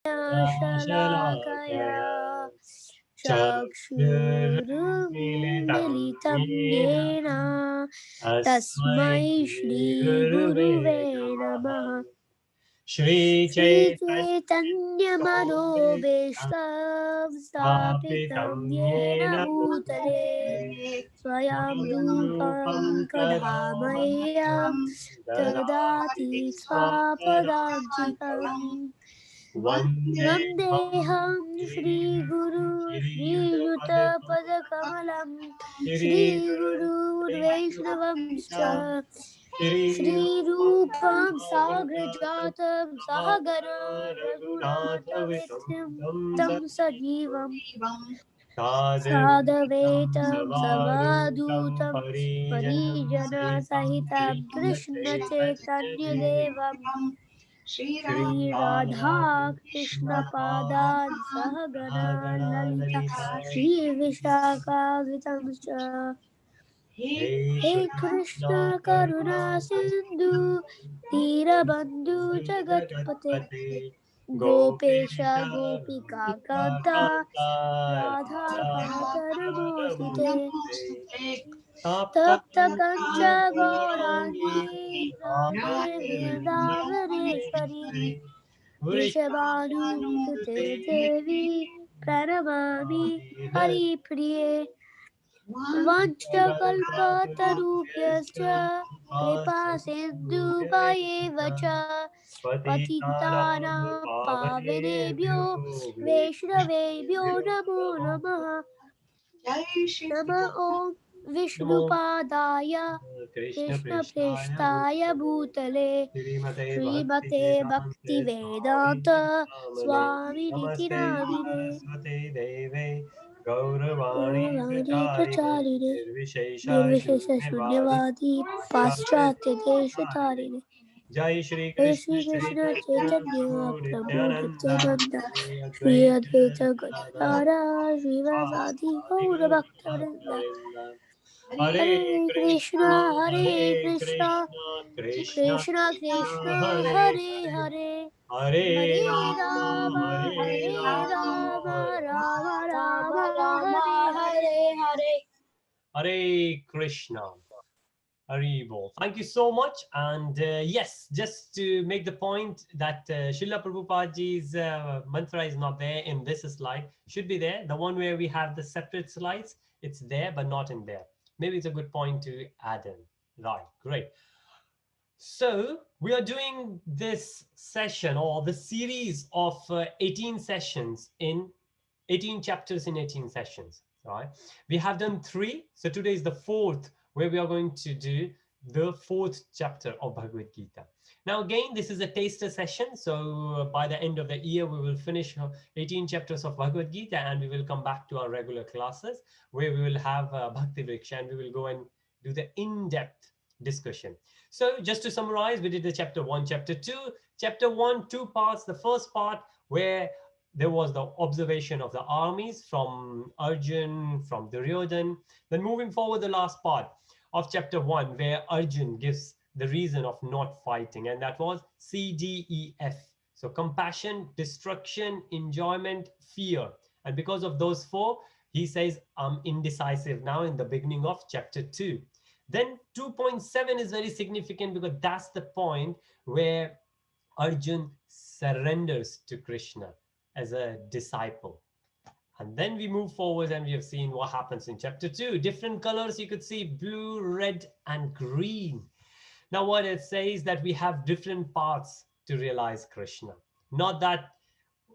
शलाकया चक्षुरुन्मीलितं येन तस्मै श्रीगुरुवे नमः। श्रीचैतन्यमनोभीष्टं स्थापितं येन भूतले स्वयं रूपं कदा मह्यं ददाति स्वापदान्तिकम्। वन्देऽहं श्रीगुरु श्रीयुतपदकमलं श्रीगुरुर्वैष्णवंश्च श्रीरूपं साग्रजातं सहगना रघुनाथान्वितं तं सजीवं साद्वैतं सवधूतं परिजनसहितं कृष्णचैतन्यदेवं श्रीराधा कृष्णपादान् सहगना ललिता श्रीविशाखान्वितंश्च। हे कृष्ण करुणा सिन्धु दीनबन्धु जगत्पते गोपेश गोपिका कान्ता राधाकान्त नमोऽस्तुते। तप्त कंच गौराङ्गी राधे वृन्दावनेश्वरी वृषभानुसुते देवी प्रणमामि हरिप्रिये। वंशकल्पतरुभ्यश्च कृपा सिन्धुभ्येव च पतितानां पावनेभ्यो वैष्णवेभ्यो नमो नमः। नमः ॐ विष्णुपादाय कृष्णप्रेष्ठाय भूतले श्रीमते भक्तिवेदान्त स्वामिनिति नामिने गौरवाणी प्रचारिणे निर्विशेषशून्यवादी पाश्चात्यदेशतारिणे। जय श्री कृष्ण चैतन्य प्रभु नित्यानंद श्री अद्वैत गदाधर श्रीवासादि गौरभक्तवृंद। हरे Krishna Krishna Krishna Hare Hare Hare Ram Ram Ram Hare Hare. Hare Krishna. Haribol. Thank you so much. And yes, just to make the point that Srila Prabhupadaji's mantra is not there in this slide, should be there. The one where we have the separate slides, it's there, but not in there. Maybe it's a good point to add in. Right, great. So we are doing this session or the series of 18 sessions in 18 chapters in 18 sessions. Right? We have done 3. So today is the 4th where we are going to do the 4th chapter of Bhagavad Gītā. Now again, this is a taster session. So by the end of the year, we will finish 18 chapters of Bhagavad Gītā and we will come back to our regular classes where we will have Bhakti Vriksha and we will go and do the in-depth discussion. So just to summarize, we did the chapter 1, chapter 2. Chapter 1, 2 parts. The first part where there was the observation of the armies from Arjun, from Duryodhan. Then moving forward, the last part of chapter 1 where Arjun gives the reason of not fighting, and that was CDEF. So compassion, destruction, enjoyment, fear. And because of those 4, he says, I'm indecisive now in the beginning of chapter 2. Then 2.7 is very significant because that's the point where Arjun surrenders to Krishna as a disciple. And then we move forward and we have seen what happens in chapter 2. Different colors you could see, blue, red, and green. Now what it says that we have different paths to realize Krishna. Not that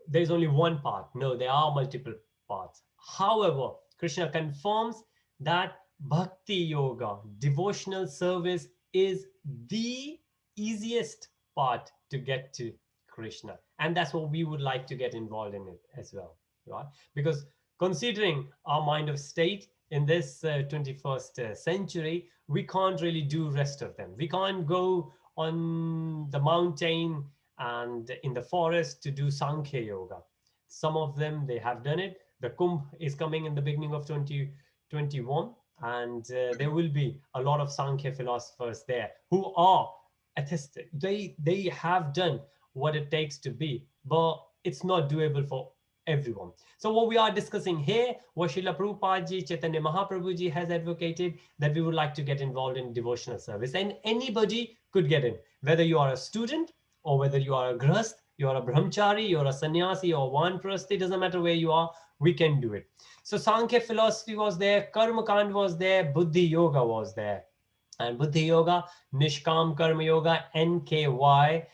there's only one path. No, there are multiple paths. However, Krishna confirms that Bhakti Yoga, devotional service, is the easiest part to get to Krishna. And that's what we would like to get involved in it as well, right? Because considering our mind of state in this 21st century, we can't really do rest of them. We can't go on the mountain and in the forest to do Sankhya Yoga. Some of them, they have done it. The Kumbh is coming in the beginning of 2021. And there will be a lot of Sankhya philosophers there who are attested. They have done what it takes to be. But it's not doable for everyone. So what we are discussing here, what Srila Prabhupada Ji, Chaitanya Mahaprabhu Ji has advocated, that we would like to get involved in devotional service, and anybody could get in, whether you are a student or whether you are a grahast, you are a brahmachari, you are a sannyasi or vanprasthi, doesn't matter where you are, we can do it. So Sankhya philosophy was there, Karma Kand was there, Buddhi Yoga was there. And Buddhi Yoga, Nishkam Karma Yoga, NKY,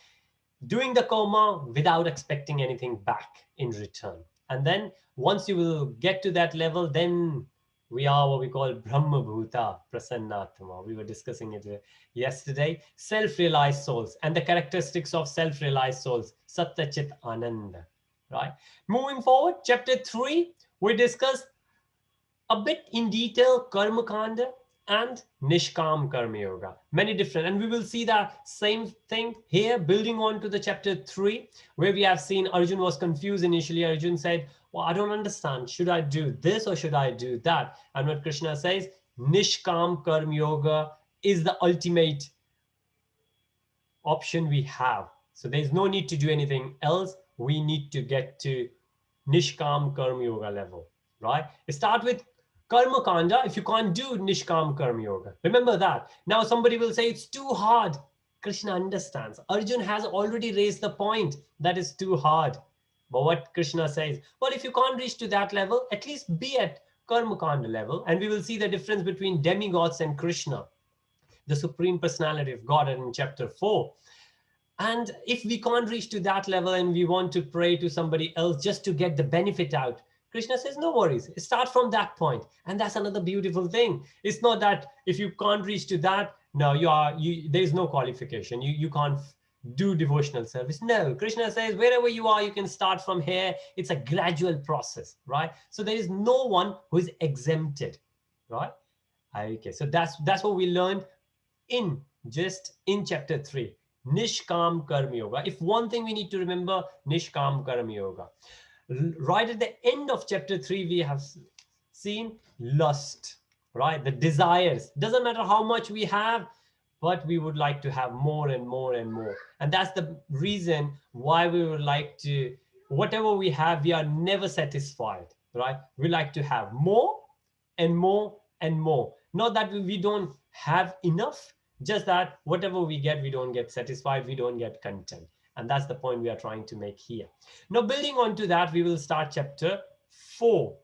doing the karma without expecting anything back in return. And then once you will get to that level, then we are what we call Brahma Bhuta Prasannatma. We were discussing it yesterday. Self-realized souls and the characteristics of self-realized souls. Satyachit Ananda. Right? Moving forward, chapter 3, we discussed a bit in detail Karma Kanda and Nishkam Karma Yoga. Many different, and we will see that same thing here, building on to the chapter 3, where we have seen Arjun was confused initially. Arjun said, well, I don't understand. Should I do this or should I do that? And what Krishna says, Nishkam Karma Yoga is the ultimate option we have. So there's no need to do anything else. We need to get to Nishkam Karma Yoga level, right? Start with Karma Kanda if you can't do Nishkam Karma Yoga. Remember that. Now somebody will say it's too hard. Krishna understands. Arjun has already raised the point that is too hard. But what Krishna says, well, if you can't reach to that level, at least be at Karma Kanda level. And we will see the difference between demigods and Krishna, the Supreme Personality of God, in chapter 4. And if we can't reach to that level and we want to pray to somebody else just to get the benefit out, Krishna says, no worries, start from that point. And that's another beautiful thing. It's not that if you can't reach to that, no, there's no qualification. You can't do devotional service. No, Krishna says, wherever you are, you can start from here. It's a gradual process, right? So there is no one who is exempted, right? Okay, so that's what we learned in chapter 3. Nishkam Karma Yoga. If one thing we need to remember, Nishkam Karma Yoga. Right at the end of chapter 3, we have seen lust, right? The desires. Doesn't matter how much we have, but we would like to have more and more and more. And that's the reason why we would like to, whatever we have, we are never satisfied, right? We like to have more and more and more. Not that we don't have enough, just that whatever we get, we don't get satisfied, we don't get content. And that's the point we are trying to make here. Now, building on to that, we will start chapter 4.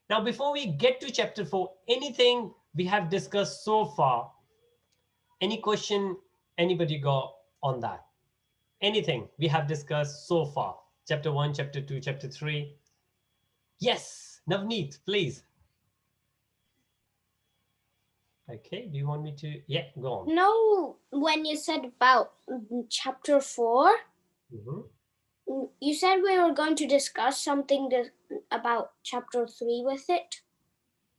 Now, before we get to chapter 4, anything we have discussed so far, any question anybody got on that? Anything we have discussed so far? Chapter 1, chapter 2, chapter 3? Yes, Navneet, please. Okay, do you want me to? Yeah, go on. No, when you said about chapter 4, you said we were going to discuss something about chapter 3 with it.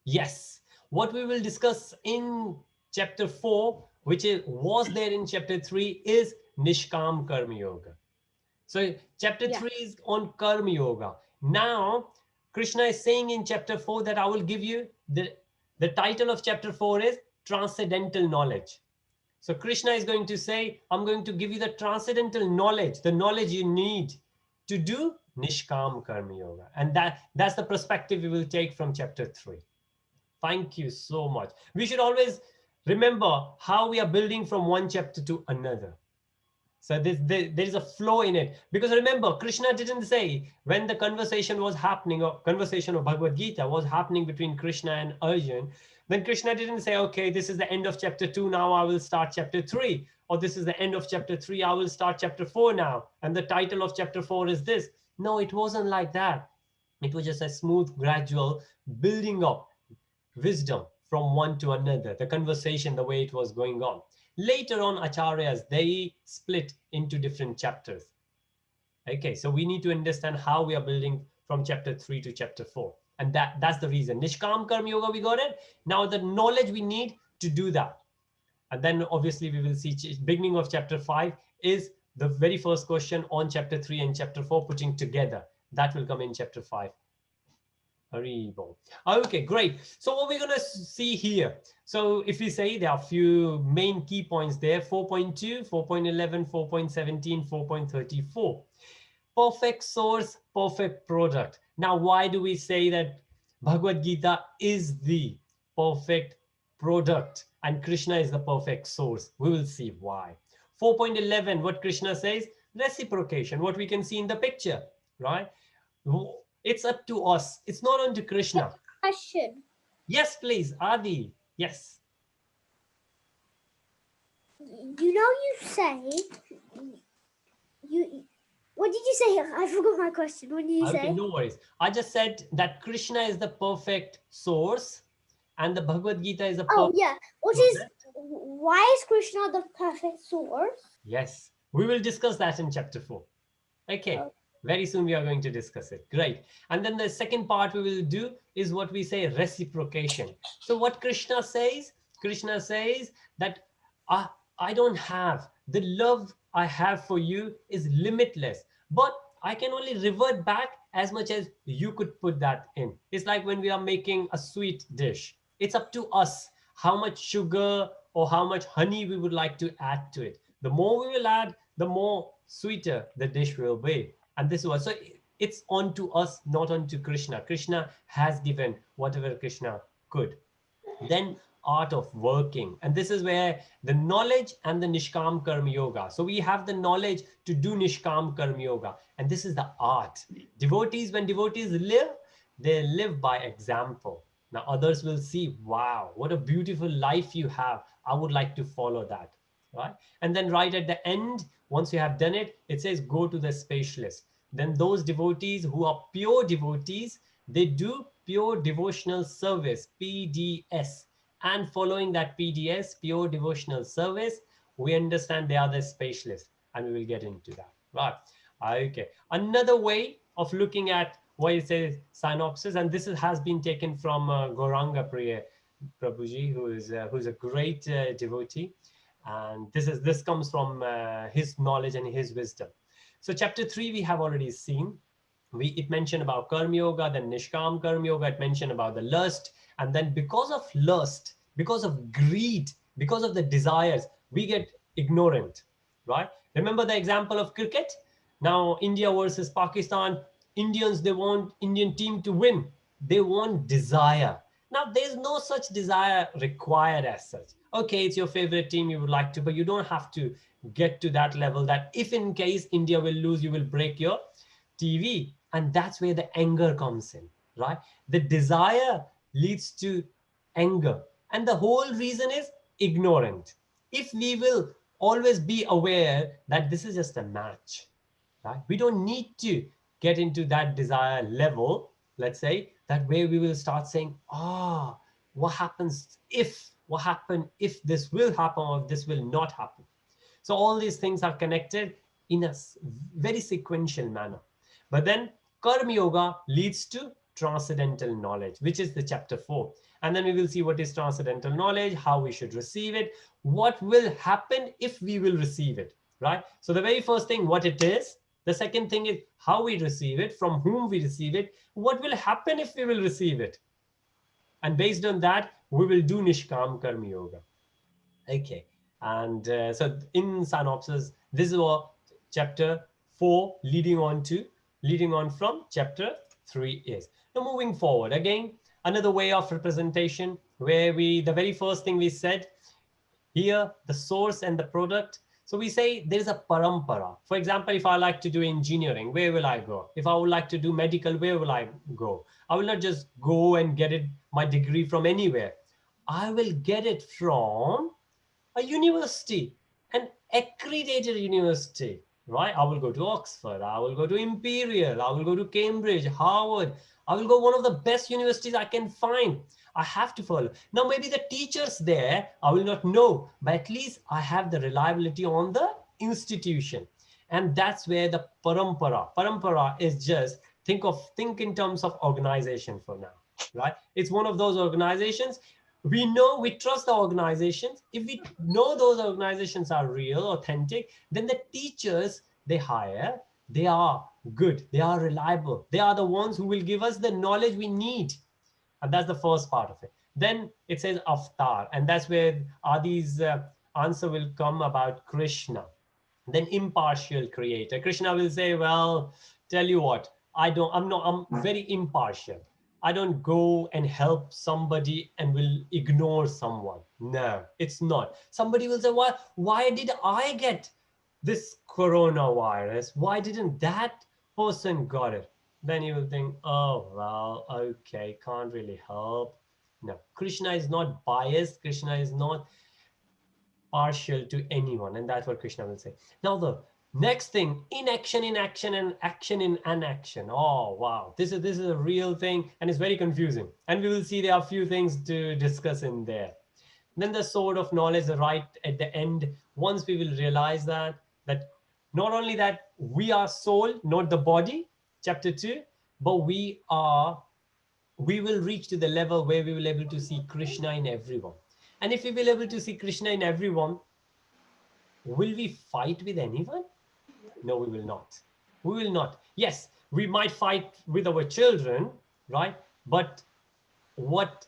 Yes, what we will discuss in chapter 4, which was there in chapter 3, is Nishkam Karma Yoga. So chapter 3 is on Karma Yoga. Now, Krishna is saying in chapter 4 that I will give you, the title of chapter 4 is Transcendental Knowledge. So Krishna is going to say, I'm going to give you the transcendental knowledge, the knowledge you need to do Nishkam Karma Yoga. And that's the perspective we will take from chapter 3. Thank you so much. We should always remember how we are building from one chapter to another. So there is a flow in it. Because remember, Krishna didn't say, when the conversation was happening, or conversation of Bhagavad Gita was happening between Krishna and Arjun, then Krishna didn't say, okay, this is the end of chapter 2, now I will start chapter 3. Or this is the end of chapter 3, I will start chapter 4 now. And the title of chapter 4 is this. No, it wasn't like that. It was just a smooth, gradual building up wisdom from one to another, the conversation, the way it was going on. Later on, acharyas, they split into different chapters. Okay, so we need to understand how we are building from chapter 3 to chapter 4. And that's the reason. Nishkam Karma Yoga, we got it. Now the knowledge we need to do that. And then obviously we will see beginning of chapter 5 is the very first question on chapter 3 and chapter 4 putting together. That will come in chapter 5. Okay, great. So what we're going to see here. So if we say there are a few main key points there, 4.2, 4.11, 4.17, 4.34. Perfect source, perfect product. Now, why do we say that Bhagavad Gita is the perfect product and Krishna is the perfect source? We will see why. 4.11, what Krishna says, reciprocation, what we can see in the picture, right? It's up to us. It's not on to Krishna. Question. Yes, please, Adi. Yes. You know, you say you. What did you say? I forgot my question. What did you Okay, say? no worries. I just said that Krishna is the perfect source and the Bhagavad Gita is a Oh perfect yeah. What is? product. Why is Krishna the perfect source? Yes, we will discuss that in chapter 4. Okay, Okay. very soon we are going to discuss it. Great. And then the second part we will do is what we say reciprocation. So what Krishna says that I, I don't have, the love I have for you is limitless, but I can only revert back as much as you could put that in. It's like when we are making a sweet dish. It's up to us how much sugar or how much honey we would like to add to it. The more we will add, the more sweeter the dish will be. And this was so it's on to us, not on to Krishna. Krishna has given whatever Krishna could. Then art of working, and this is where the knowledge and the Nishkam Karma Yoga. So we have the knowledge to do Nishkam Karma Yoga, and this is the art. Devotees, when devotees live, they live by example. Now others will see, wow, what a beautiful life you have. I would like to follow that, right? And then right at the end, once you have done it, it says go to the specialist. Then those devotees who are pure devotees, they do pure devotional service, PDS. And following that PDS, pure devotional service, we understand they are the specialists, and we will get into that. Right. Okay. Another way of looking at what it says synopsis, and this has been taken from Gauranga Priya Prabhuji, who's a great devotee, and this comes from his knowledge and his wisdom. So chapter 3 we have already seen. It mentioned about karma yoga, then nishkam karma yoga. It mentioned about the lust, and then because of lust, because of greed, because of the desires, we get ignorant, right? Remember the example of cricket. Now India versus Pakistan. Indians, they want Indian team to win. They want desire. Now there's no such desire required as such. Okay, it's your favorite team, you would like to, but you don't have to get to that level that if in case India will lose, you will break your TV. And that's where the anger comes in, right? The desire leads to anger. And the whole reason is ignorant. If we will always be aware that this is just a match, right? We don't need to get into that desire level, let's say, that way we will start saying, what happens if, what happened if this will happen or if this will not happen. So all these things are connected in a very sequential manner. But then Karma Yoga leads to transcendental knowledge, which is the chapter 4. And then we will see what is transcendental knowledge, how we should receive it, what will happen if we will receive it, right? So the very first thing, what it is. The second thing is how we receive it, from whom we receive it, what will happen if we will receive it. And based on that, we will do Nishkam Karma Yoga. Okay. And so in synopsis, this is what chapter 4 leading on from chapter 3 is. Now moving forward, again, another way of representation where the very first thing we said here, the source and the product. So we say there is a parampara. For example, if I like to do engineering, where will I go? If I would like to do medical, where will I go? I will not just go and get my degree from anywhere. I will get it from a university, an accredited university, right? I will go to Oxford, I will go to Imperial, I will go to Cambridge, Harvard. I will go one of the best universities I can find. I have to follow. Now, maybe the teachers there, I will not know, but at least I have the reliability on the institution. And that's where the parampara is just, think in terms of organization for now, right? It's one of those organizations. We trust the organizations. If we know those organizations are real, authentic, then the teachers they hire, they are good, they are reliable, they are the ones who will give us the knowledge we need. And that's the first part of it. Then it says avatar, and that's where Adi's answer will come about Krishna. Then impartial creator. Krishna will say, well, tell you what, I'm very impartial. I don't go and help somebody and will ignore someone. No, it's not. Somebody will say, why did I get this coronavirus? Why didn't that person got it? Then you will think, oh, well, okay, can't really help. No, Krishna is not biased. Krishna is not partial to anyone, and that's what Krishna will say. Now the next thing, inaction, inaction, and action in anaction. Oh wow, this is a real thing, and it's very confusing, and we will see there are a few things to discuss in there. Then the sword of knowledge, right at the end, once we will realize that not only that we are soul, not the body, chapter 2, but we will reach to the level where we will able to see Krishna in everyone. And if we will able to see Krishna in everyone, will we fight with anyone? No, we will not. We will not. Yes, we might fight with our children, right? But what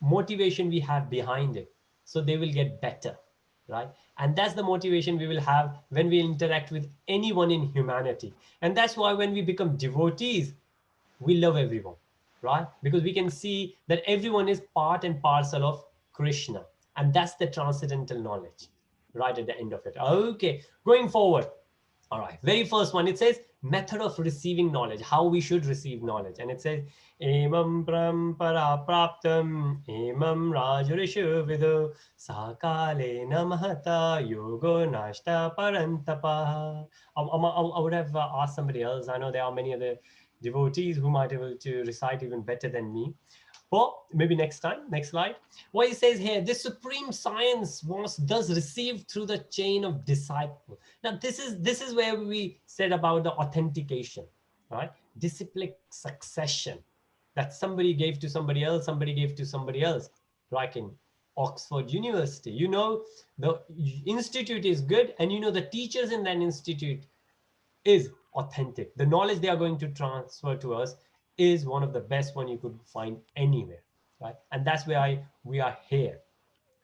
motivation we have behind it? So they will get better, right? And that's the motivation we will have when we interact with anyone in humanity. And that's why when we become devotees, we love everyone, right? Because we can see that everyone is part and parcel of Krishna. And that's the transcendental knowledge right at the end of it. Okay, going forward. All right, very first one, it says method of receiving knowledge, how we should receive knowledge. And it says, Emam prampara praptam, Emam rajarishu vidu, sakale namahata yogo nashta parantapa. I would have asked somebody else. I know there are many other devotees who might be able to recite even better than me. Well, maybe next time, next slide. What he says here, this supreme science was thus received through the chain of disciples. Now, this is where we said about the authentication, right? Disciplic succession, that somebody gave to somebody else, somebody gave to somebody else. Like in Oxford University, the institute is good, and the teachers in that institute is authentic. The knowledge they are going to transfer to us is one of the best one you could find anywhere, right? And that's why we are here.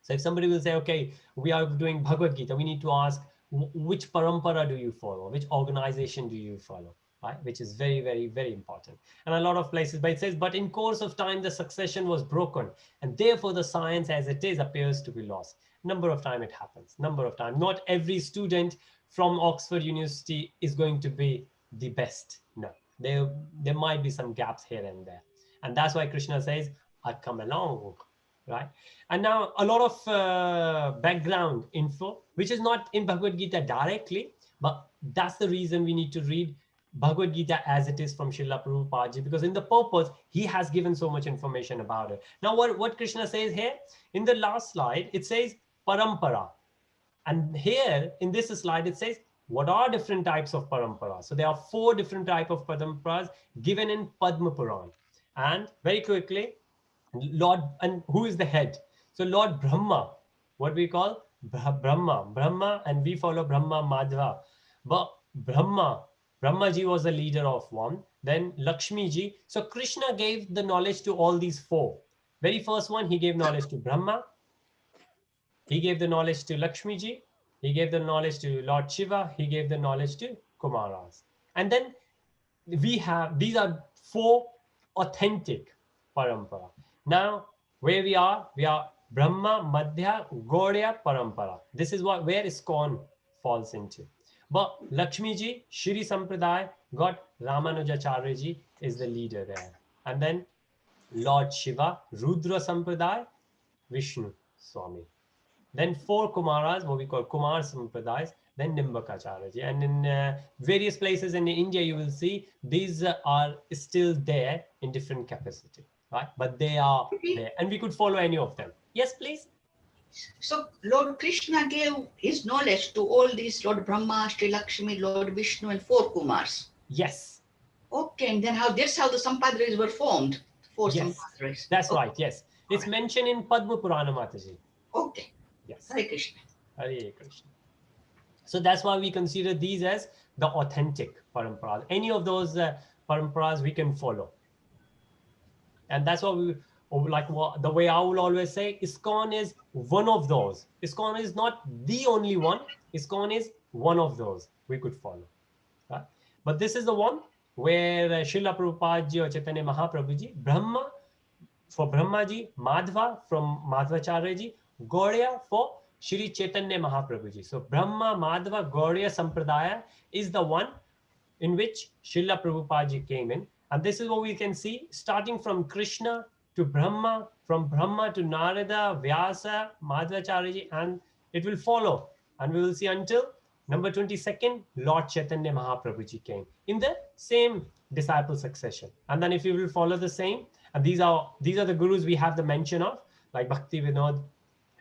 So if somebody will say, okay, we are doing Bhagavad Gita, we need to ask, which parampara do you follow? Which organization do you follow? Right? Which is very, very, very important. And a lot of places, but it says, but in course of time, the succession was broken, and therefore the science as it is appears to be lost. Number of time it happens, number of time. Not every student from Oxford University is going to be the best. No, there might be some gaps here and there. And that's why Krishna says, I come along, right? And now a lot of background info, which is not in Bhagavad Gita directly, but that's the reason we need to read Bhagavad Gita as it is from Srila Prabhupada, because in the purpose, he has given so much information about it. Now, what Krishna says here, in the last slide, it says parampara. And here in this slide, it says, what are different types of paramparas? So there are 4 different types of paramparas given in Padma Puran. And very quickly, Lord, and who is the head? So Lord Brahma, what we call Brahma, and we follow Brahma Madhva. But Brahma ji was the leader of one. Then Lakshmi ji. So Krishna gave the knowledge to all these 4. Very first one, he gave knowledge to Brahma. He gave the knowledge to Lakshmi ji. He gave the knowledge to Lord Shiva. He gave the knowledge to Kumaras. And then these are 4 authentic parampara. Now, where we are Brahma, Madhya, Gaudya parampara. This is where ISKCON falls into. But Lakshmi ji, Shri Sampradaya, got Ramanujacharya ji is the leader there. And then Lord Shiva, Rudra Sampradaya, Vishnu Swami. Then 4 Kumaras, what we call Kumar Sampradayas, then Nimbakacharya. And in various places in India, you will see these are still there in different capacity, right? But they are there, and we could follow any of them. Yes, please. So Lord Krishna gave his knowledge to all these, Lord Brahma, Sri Lakshmi, Lord Vishnu, and 4 Kumars. Yes. Okay, and then that's how the Sampadris were formed. 4 yes. Sampadris. That's right. Yes, it's mentioned in Padma Purana, Mataji. Okay. Yes. Hare Krishna. Hare Krishna. So that's why we consider these as the authentic paramparas. Any of those paramparas we can follow. And that's what we like. The way I will always say, ISKCON is one of those. ISKCON is not the only one. ISKCON is one of those we could follow. Right? But this is the one where Srila Prabhupada ji or Chaitanya Mahaprabhu ji, Brahma for Brahma ji, Madhva from Madhvacharya ji, Gauriya for Shri Chaitanya Mahaprabhu ji. So Brahma, Madhva, Gauriya Sampradaya is the one in which Srila Prabhupada ji came in. And this is what we can see, starting from Krishna to Brahma, from Brahma to Narada, Vyasa, Madhvacharya ji, and it will follow. And we will see until number 22nd, Lord Chaitanya Mahaprabhu ji came in the same disciple succession. And then if you will follow the same, and these are the gurus we have the mention of, like Bhakti Vinod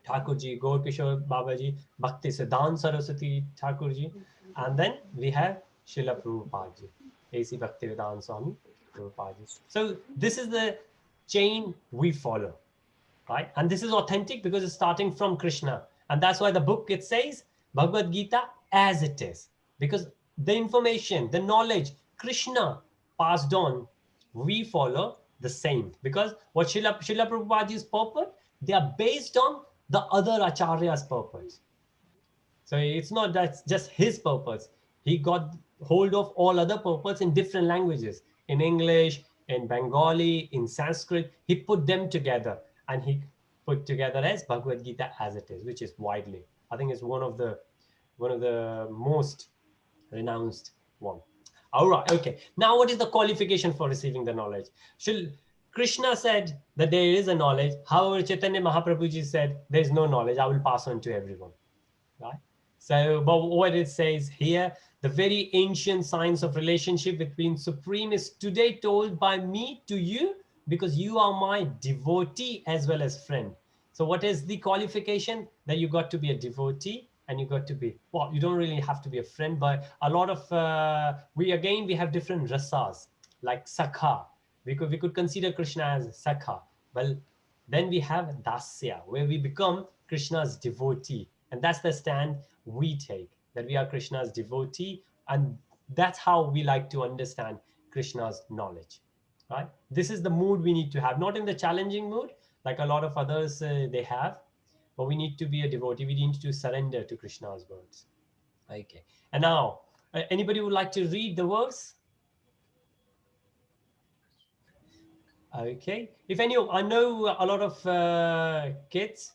Thakur ji, Gaur Kishore Baba ji, Bhakti Siddhanta Saraswati Thakur ji, and then we have Srila Prabhupada ji, A.C. Bhaktivedanta Swami Prabhupada ji. So this is the chain we follow, right? And this is authentic because it's starting from Krishna. And that's why the book, it says Bhagavad Gītā as it is. Because the information, the knowledge Krishna passed on, we follow the same. Because what Srila Prabhupada ji's purport, they are based on the other Acharya's purpose. So it's not that just his purpose. He got hold of all other purports in different languages, in English, in Bengali, in Sanskrit. He put them together and he put together as Bhagavad Gītā as it is, which is widely. I think it's one of the most renounced one. All right, okay. Now what is the qualification for receiving the knowledge? Krishna said that there is a knowledge. However, Chaitanya Mahaprabhu ji said there is no knowledge. I will pass on to everyone. Right? So, but what it says here, the very ancient science of relationship between Supreme is today told by me to you because you are my devotee as well as friend. So what is the qualification? That you got to be a devotee and you got to be, well, you don't really have to be a friend, but a lot of, we have different rasas, like Sakha. We could consider Krishna as Sakha. Well, then we have Dasya, where we become Krishna's devotee. And that's the stand we take, that we are Krishna's devotee. And that's how we like to understand Krishna's knowledge, right? This is the mood we need to have, not in the challenging mood, like a lot of others they have, but we need to be a devotee. We need to surrender to Krishna's words. Okay. And now, anybody would like to read the verse? Okay. If any, I know a lot of kids,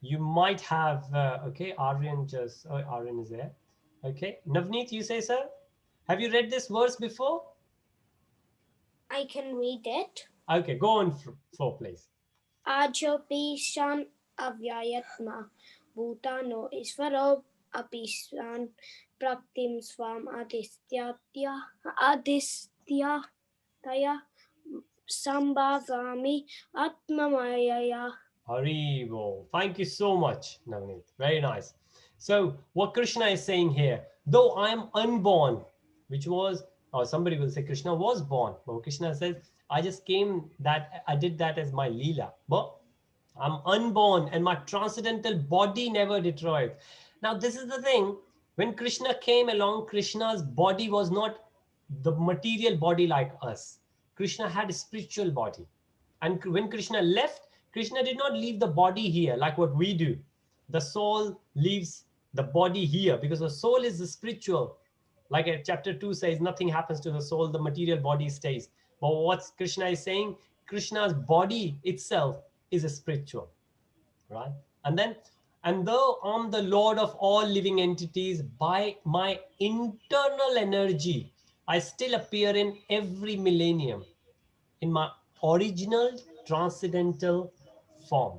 you might have, okay, Aryan just, oh, Aryan is there. Okay. Navneet, you say, sir? Have you read this verse before? I can read it. Okay, go on for please. Ajopishan avyayatma bhutano isvaro apishan praktim swam adistya sambhavami atmamayaya. Haribo. Thank you so much, Navneet. Very nice. So what Krishna is saying here, though I am unborn, which was, or somebody will say Krishna was born, but Krishna says, I just came that, I did that as my Leela, but I'm unborn and my transcendental body never destroyed. Now this is the thing, when Krishna came along, Krishna's body was not the material body like us. Krishna had a spiritual body. And when Krishna left, Krishna did not leave the body here like what we do. The soul leaves the body here because the soul is the spiritual. Like chapter 2 says, nothing happens to the soul, the material body stays. But what Krishna is saying, Krishna's body itself is a spiritual, right? And then, and though I'm the Lord of all living entities, by my internal energy, I still appear in every millennium in my original transcendental form.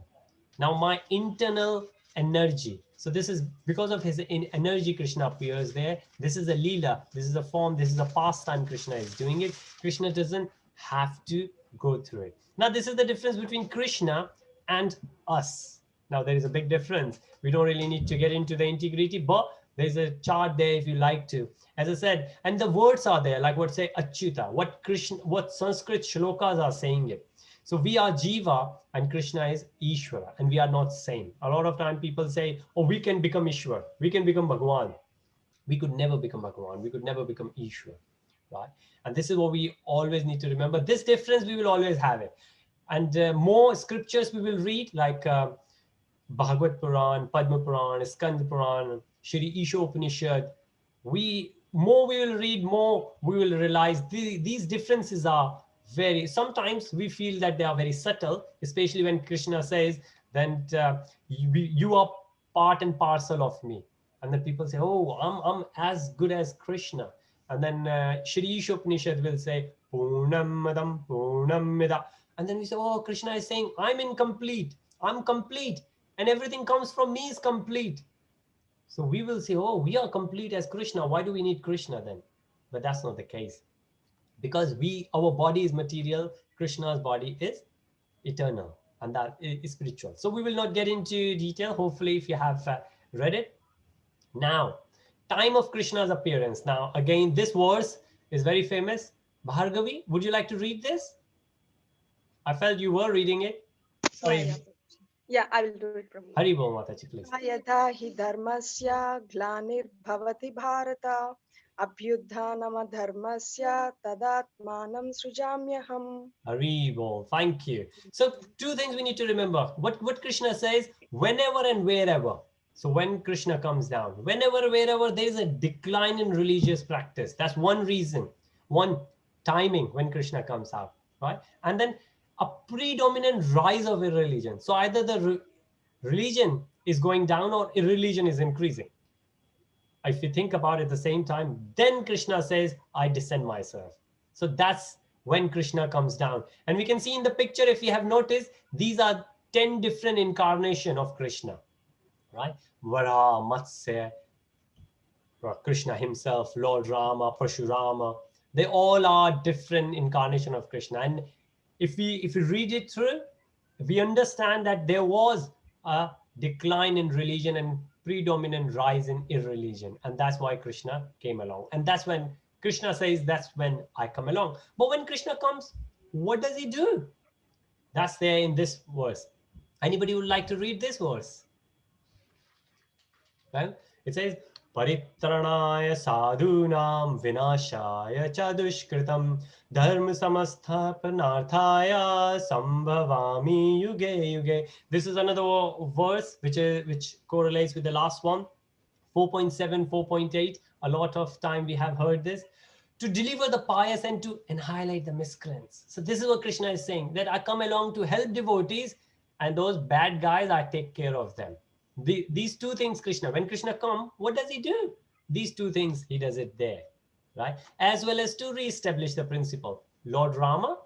Now my internal energy. So this is because of his energy, Krishna appears there. This is a Leela. This is a form. This is a pastime Krishna is doing it. Krishna doesn't have to go through it. Now this is the difference between Krishna and us. Now there is a big difference. We don't really need to get into the integrity, but there's a chart there if you like to. As I said, and the words are there, like what say Achyuta, what Sanskrit shlokas are saying it. So we are Jiva and Krishna is Ishvara, and we are not same. A lot of time people say, oh, we can become Ishvara, we can become Bhagwan. We could never become Bhagwan, we could never become Ishvara, right? And this is what we always need to remember. This difference, we will always have it. And more scriptures we will read, like Bhagavad Puran, Padma Puran, Skand Puran, Shri Isha Upanishad, more we will read, more we will realize these differences are sometimes we feel that they are very subtle, especially when Krishna says that you are part and parcel of me. And then people say, oh, I'm as good as Krishna. And then Shri Isha Upanishad will say, Purnam Madam Purnam Mida. And then we say, oh, Krishna is saying, I'm incomplete. I'm complete. And everything comes from me is complete. So we will say, oh, we are complete as Krishna. Why do we need Krishna then? But that's not the case. Because our body is material, Krishna's body is eternal, and that is spiritual. So we will not get into detail. Hopefully, if you have read it. Now, time of Krishna's appearance. Now, again, this verse is very famous. Bhargavi, would you like to read this? I felt you were reading it. Sorry. Yeah, I will do it, Prabhu. Hari Bol Mataji, please. Yatha hi dharmasya glanir-bhavati bharata abhyudhanama dharmasya tadatmanam srijamyaham. Hari Bol. Thank you. So two things we need to remember. What Krishna says, whenever and wherever. So when Krishna comes down, whenever, wherever there is a decline in religious practice, that's one reason, one timing when Krishna comes out, right? And then a predominant rise of irreligion. So either the religion is going down or irreligion is increasing. If you think about it at the same time, then Krishna says, I descend myself. So that's when Krishna comes down. And we can see in the picture, if you have noticed, these are 10 different incarnations of Krishna, right? Vara, Matsya, Krishna himself, Lord Rama, Parshurama, they all are different incarnation of Krishna. And if we read it through, we understand that there was a decline in religion and predominant rise in irreligion. And that's why Krishna came along. And that's when Krishna says, that's when I come along. But when Krishna comes, what does he do? That's there in this verse. Anybody would like to read this verse? Well, it says, Paritranaya sadhunam vinashaya cha dushkritam dharma samasthapanarthaya sambhavami yuge yuge. This is another verse which correlates with the last one, 4.7, 4.8. A lot of time we have heard this. To deliver the pious and to annihilate the miscreants. So this is what Krishna is saying, that I come along to help devotees, and those bad guys, I take care of them. These two things, Krishna, when Krishna comes, what does he do? These two things, he does it there, right? As well as to re-establish the principle. Lord Rama,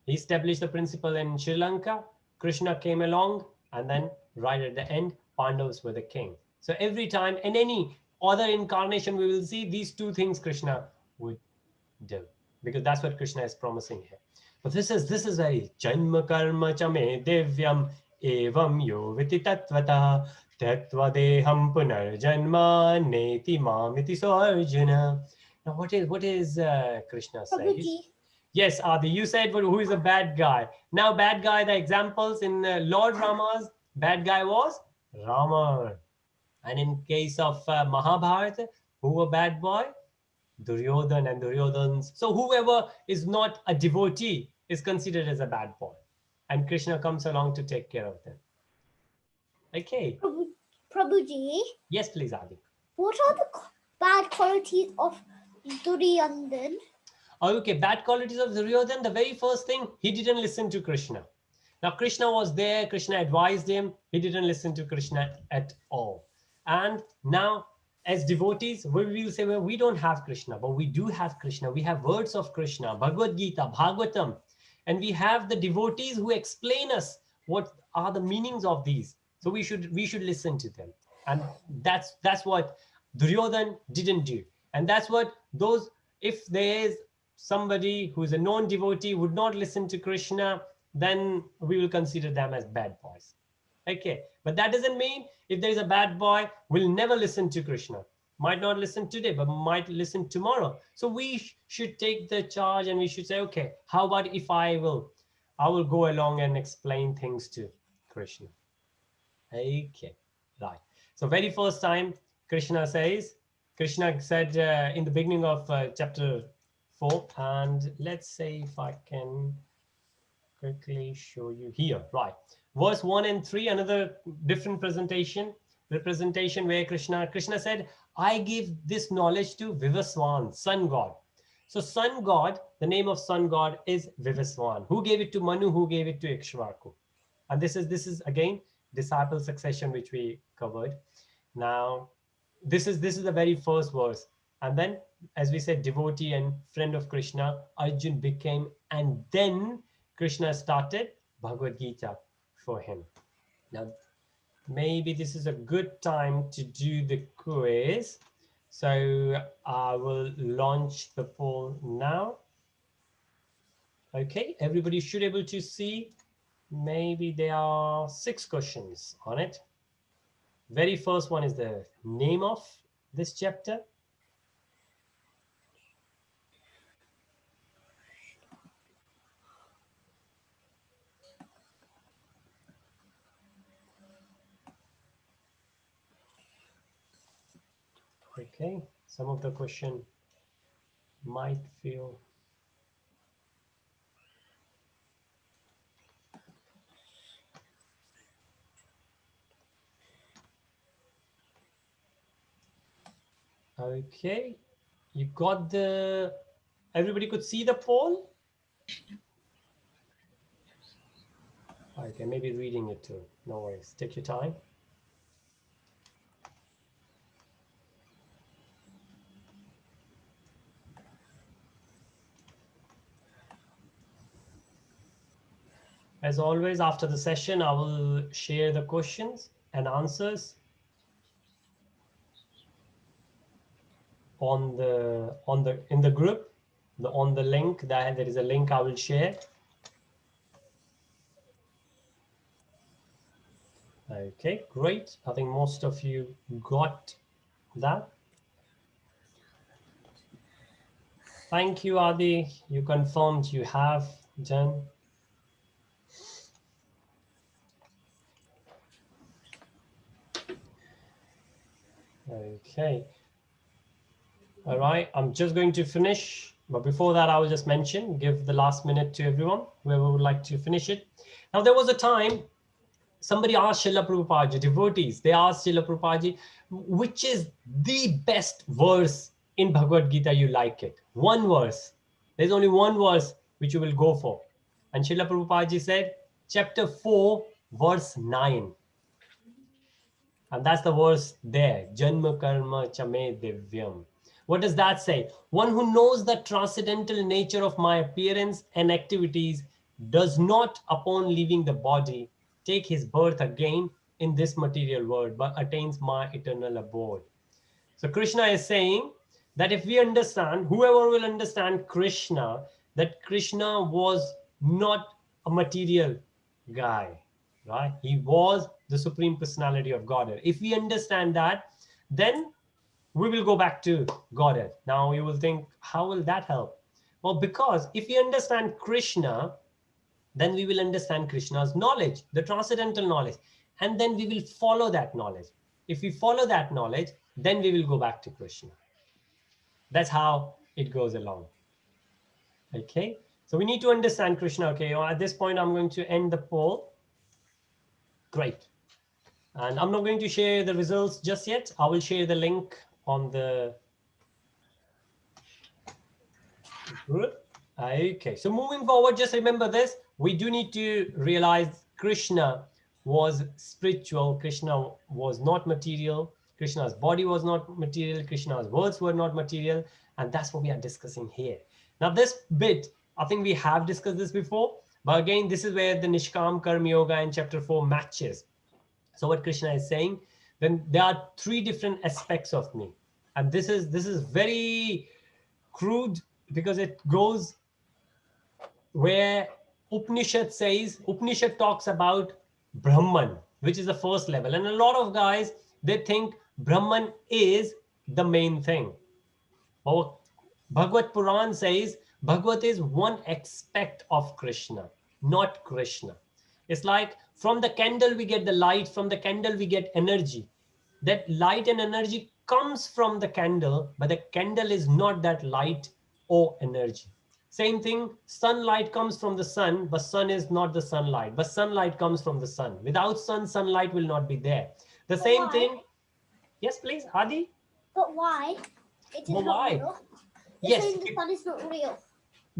he established the principle in Sri Lanka. Krishna came along, and then right at the end, Pandavas were the king. So every time, in any other incarnation, we will see these two things Krishna would do, because that's what Krishna is promising here. But this is very janma karma chame devyam evam yo viti tatvata tatva deham punarjanma neti mamiti sarjana. Now what is Krishna saying? Yes, Adi, you said who is a bad guy. Now bad guy, the examples in Lord Rama's bad guy was Rama. And in case of Mahabharata, who a bad boy? Duryodhan and Duryodhans. So whoever is not a devotee is considered as a bad boy. And Krishna comes along to take care of them. Okay. Prabhuji. Yes, please, Adi. What are the bad qualities of Duryodhan? Okay, bad qualities of Duryodhan. The very first thing, he didn't listen to Krishna. Now, Krishna was there. Krishna advised him. He didn't listen to Krishna at all. And now, as devotees, we will say, well, we don't have Krishna, but we do have Krishna. We have words of Krishna, Bhagavad Gītā, Bhagavatam. And we have the devotees who explain us what are the meanings of these. So we should listen to them. And that's what Duryodhan didn't do. And that's what if there is somebody who is a non-devotee would not listen to Krishna, then we will consider them as bad boys. Okay, but that doesn't mean if there is a bad boy, will never listen to Krishna. Might not listen today, but might listen tomorrow. So we should take the charge and we should say, okay, how about if I will go along and explain things to Krishna. Okay, right. So very first time, Krishna said in the beginning of chapter 4, and let's say if I can quickly show you here, right. Verse 1 and 3, another different presentation. representation where Krishna said, I give this knowledge to Vivaswan, sun god. So sun god, the name of sun god is Vivaswan. Who gave it to Manu? Who gave it to Ikshvaku? And this is again disciple succession, which we covered. Now, this is the very first verse. And then, as we said, devotee and friend of Krishna, Arjun became, and then Krishna started Bhagavad Gita for him. Now, maybe this is a good time to do the quiz. So I will launch the poll now. Okay, everybody should be able to see. Maybe there are 6 questions on it. Very first one is the name of this chapter. Okay, some of the question might feel okay. You got the, everybody could see the poll? Okay, maybe reading it too. No worries, take your time. As always, after the session, I will share the questions and answers in the group, on the link. There is a link I will share. Okay, great. I think most of you got that. Thank you, Adi. You confirmed you have done. Okay. All right, I'm just going to finish. But before that, I will just give the last minute to everyone, whoever would like to finish it. Now, there was a time somebody asked Srila Prabhupada, devotees, they asked Srila Prabhupada, which is the best verse in Bhagavad Gita you like it? One verse. There's only one verse which you will go for. And Srila Prabhupada said, chapter 4, verse 9. And that's the verse there. Janma karma chame divyam. What does that say? One who knows the transcendental nature of my appearance and activities does not, upon leaving the body, take his birth again in this material world, but attains my eternal abode. So Krishna is saying that if we understand, whoever will understand Krishna, that Krishna was not a material guy, right? He was the Supreme Personality of Godhead. If we understand that, then we will go back to Godhead. Now you will think, how will that help? Well, because if we understand Krishna, then we will understand Krishna's knowledge, the transcendental knowledge, and then we will follow that knowledge. If we follow that knowledge, then we will go back to Krishna. That's how it goes along. Okay, so we need to understand Krishna. Okay, at this point, I'm going to end the poll. Great. And I'm not going to share the results just yet. I will share the link on the group. Okay, so moving forward, just remember this. We do need to realize Krishna was spiritual. Krishna was not material. Krishna's body was not material. Krishna's words were not material. And that's what we are discussing here. Now, this bit, I think we have discussed this before. But again, this is where the Nishkam Karma Yoga in chapter 4 matches. So what Krishna is saying, then there are 3 different aspects of me. And this is very crude because it goes where Upanishad talks about Brahman, which is the first level. And a lot of guys, they think Brahman is the main thing. Or Bhagavad Puran says Bhagavad is one aspect of Krishna, not Krishna. It's like from the candle we get the light, from the candle we get energy. That light and energy comes from the candle, but the candle is not that light or energy. Same thing, sunlight comes from the sun, but sun is not the sunlight, but sunlight comes from the sun. Without sun, sunlight will not be there. The same thing Yes, please, Adi. But why? It is But not why? real. You're Yes, saying the sun is not real.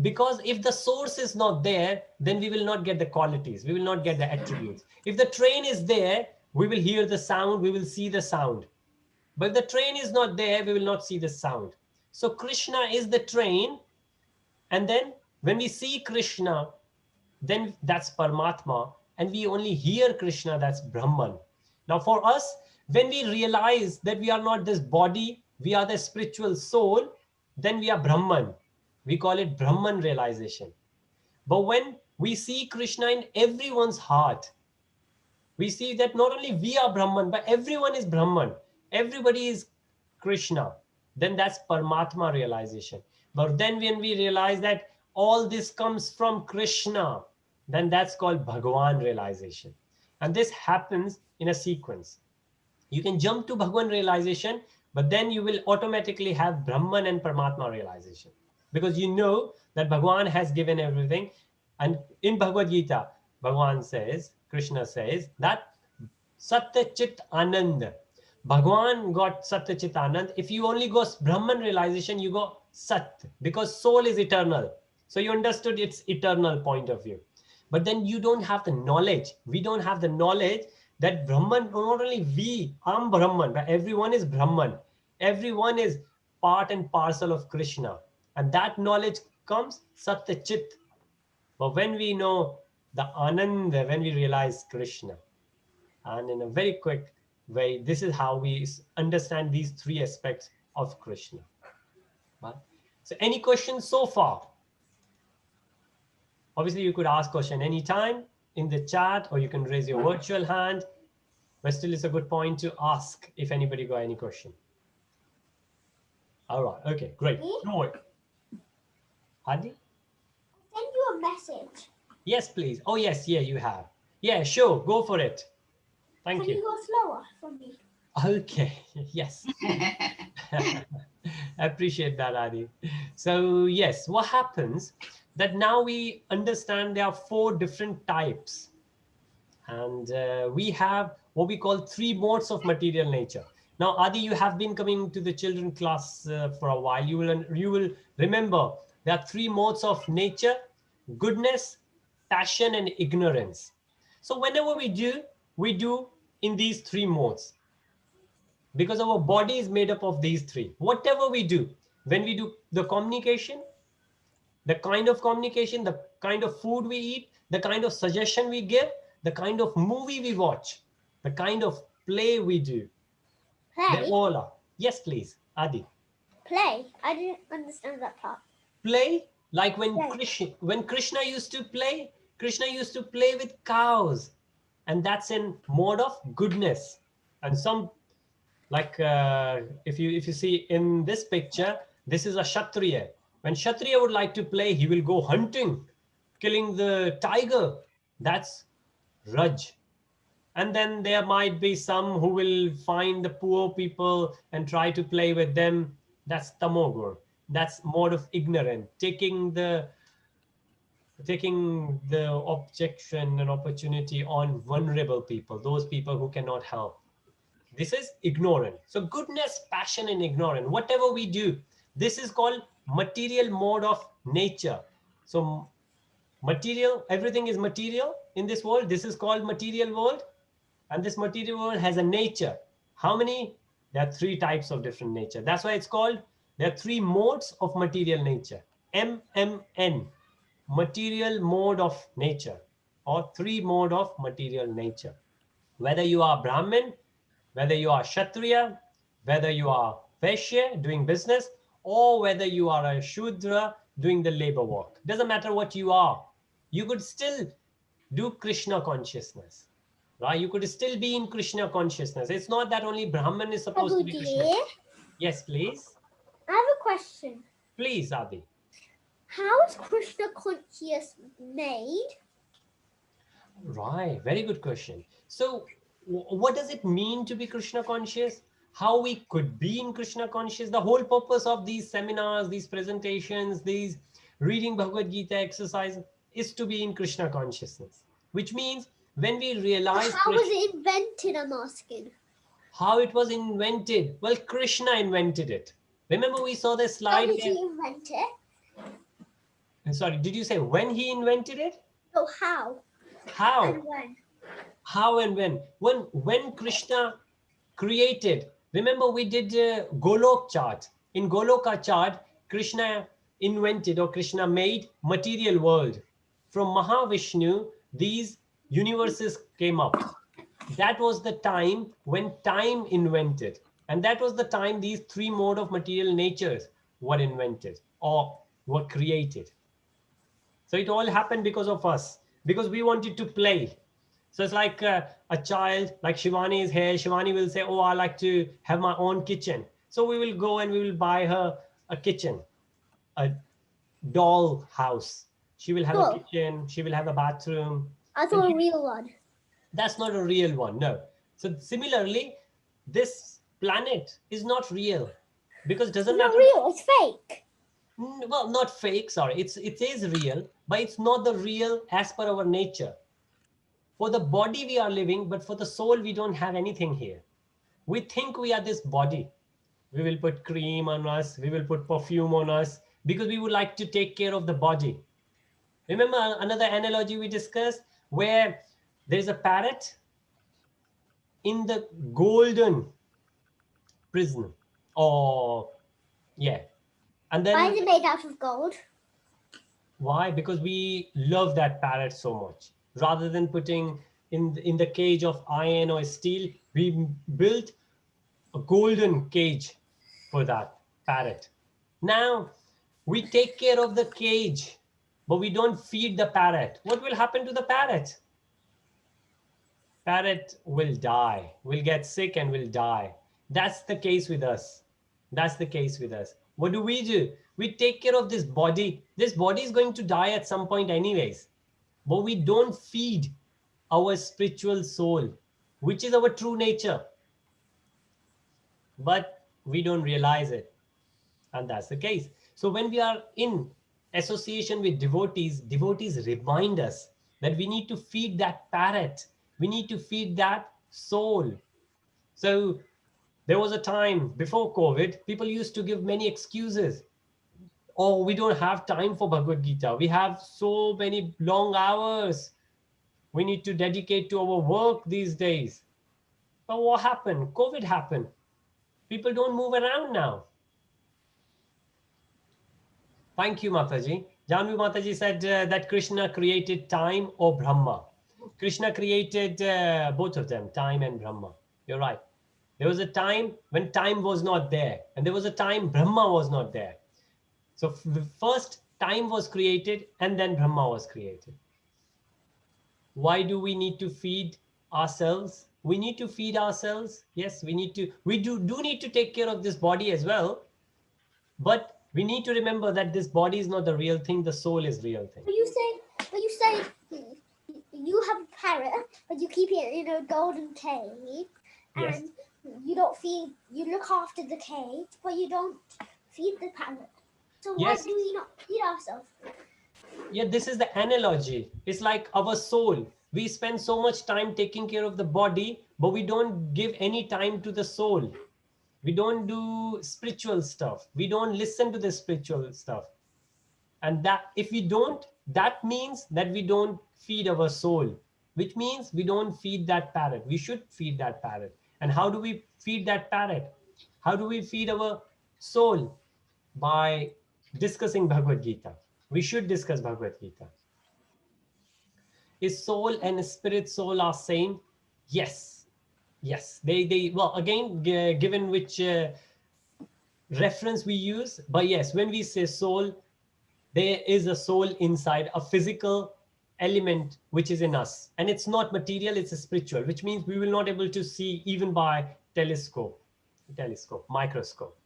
because if the source is not there, then we will not get the qualities. We will not get the attributes. If the train is there, we will hear the sound. We will see the sound. But if the train is not there, we will not see the sound. So Krishna is the train. And then when we see Krishna, then that's Paramatma. And we only hear Krishna, that's Brahman. Now for us, when we realize that we are not this body, we are the spiritual soul, then we are Brahman. We call it Brahman realization. But when we see Krishna in everyone's heart, we see that not only we are Brahman, but everyone is Brahman. Everybody is Krishna. Then that's Paramatma realization. But then when we realize that all this comes from Krishna, then that's called Bhagavan realization. And this happens in a sequence. You can jump to Bhagavan realization, but then you will automatically have Brahman and Paramatma realization. Because you know that Bhagavan has given everything. And in Bhagavad Gītā, Bhagavan says, Krishna says that Satya Chit Anand. Bhagavan got Satya Chit Anand. If you only go Brahman realization, you go Sat, because soul is eternal. So you understood its eternal point of view. But then you don't have the knowledge. We don't have the knowledge that Brahman, not only we, I'm Brahman, but everyone is Brahman. Everyone is part and parcel of Krishna. And that knowledge comes Satya Chit. But when we know the Ananda, when we realize Krishna, and in a very quick way, this is how we understand these three aspects of Krishna. Right? So any questions so far? Obviously, you could ask question anytime in the chat, or you can raise your virtual hand. But still, it's a good point to ask if anybody got any question. All right. Okay, great. No worry. Adi? Send you a message. Yes, please. Oh, yes. Yeah, you have. Yeah, sure. Go for it. Thank Can you. you go slower for me? Okay. Yes. I appreciate that, Adi. So yes, what happens that now we understand there are 4 different types, and we have what we call 3 modes of material nature. Now, Adi, you have been coming to the children class for a while. You will remember there are 3 modes of nature: goodness, passion, and ignorance. So whenever we do in these 3 modes, because our body is made up of these 3. Whatever we do, when we do the communication, the kind of communication, the kind of food we eat, the kind of suggestion we give, the kind of movie we watch, the kind of play we do, they Play? all are. Yes, please, Adi. Play? I didn't understand that part. Play, like when Play. Krishna used to play, Krishna used to play with cows, and that's in mode of goodness. And some, like if you see in this picture, this is a Kshatriya. When Kshatriya would like to play, he will go hunting, killing the tiger. That's Raj. And then there might be some who will find the poor people and try to play with them. That's Tamogur. That's mode of ignorance, taking the objection and opportunity on vulnerable people, those people who cannot help. This is ignorant. So goodness, passion, and ignorance, whatever we do, this is called material mode of nature. So material, everything is material in this world. This is called material world. And this material world has a nature. How many? There are 3 types of different nature. That's why it's called, there are 3 modes of material nature. MMN, material mode of nature, or 3 mode of material nature. Whether you are Brahmin, whether you are Kshatriya, whether you are Vaishya doing business, or whether you are a Shudra doing the labor work. Doesn't matter what you are. You could still do Krishna consciousness. Right? You could still be in Krishna consciousness. It's not that only Brahman is supposed to be Krishna. Yes, please. I have a question. Please, Adi. How is Krishna conscious made? Right, very good question. So what does it mean to be Krishna conscious? How we could be in Krishna conscious? The whole purpose of these seminars, these presentations, these reading Bhagavad Gita exercise is to be in Krishna consciousness, which means when we realize How was it invented, I'm asking? How it was invented? Well, Krishna invented it. Remember we saw this slide. How did he invent it? Sorry, did you say when he invented it? Oh, how? How? And when? How and when? When Krishna created. Remember we did Golok chart. In Goloka chart, Krishna invented or Krishna made material world. From Mahavishnu, these universes came up. That was the time when time invented. And that was the time these three mode of material natures were invented or were created. So it all happened because of us, because we wanted to play. So it's like a child, like Shivani is here. Shivani will say, oh, I like to have my own kitchen. So we will go and we will buy her a kitchen, a doll house. She will have a kitchen. She will have a bathroom. I thought a real one. That's not a real one, no. So similarly, this planet is not real because it doesn't It's not matter. real, it's fake. Well, not fake, sorry. It is real, but it's not the real as per our nature. For the body we are living, but for the soul we don't have anything here. We think we are this body. We will put cream on us, we will put perfume on us because we would like to take care of the body. Remember another analogy we discussed where there's a parrot in the golden prison, or yeah, and then Why is it made out of gold? why? Because we love that parrot so much. Rather than putting in the cage of iron or steel, we built a golden cage for that parrot. Now we take care of the cage, but we don't feed the parrot. What will happen to the parrot? Parrot will die, will get sick and will die. That's the case with us. That's the case with us. What do? We take care of this body. This body is going to die at some point anyways. But we don't feed our spiritual soul, which is our true nature. But we don't realize it. And that's the case. So when we are in association with devotees, devotees remind us that we need to feed that parrot. We need to feed that soul. So there was a time before COVID, people used to give many excuses. Oh, we don't have time for Bhagavad Gītā. We have so many long hours. We need to dedicate to our work these days. But what happened? COVID happened. People don't move around now. Thank you, Mataji. Janvi Mataji said that Krishna created time or Brahma. Krishna created both of them, time and Brahma. You're right. There was a time when time was not there, and there was a time Brahma was not there. So first time was created, and then Brahma was created. Why do we need to feed ourselves? We need to feed ourselves. Yes, we need to. We do need to take care of this body as well. But we need to remember that this body is not the real thing. The soul is real thing. But you say you have a parrot, but you keep it in a golden cage, Yes. and you don't feed. You look after the cage, but you don't feed the parrot. So why Yes. do we not feed ourselves? Yeah, this is the analogy. It's like our soul. We spend so much time taking care of the body, but we don't give any time to the soul. We don't do spiritual stuff. We don't listen to the spiritual stuff. And that if we don't, that means that we don't feed our soul, which means we don't feed that parrot. We should feed that parrot. And how do we feed that parrot? How do we feed our soul? By discussing Bhagavad Gītā. We should discuss Bhagavad Gītā. Is soul and spirit soul are same? Yes. Yes. They well, again, given which reference we use, but yes, when we say soul, there is a soul inside, a physical element which is in us. And it's not material, it's a spiritual, which means we will not able to see even by microscope.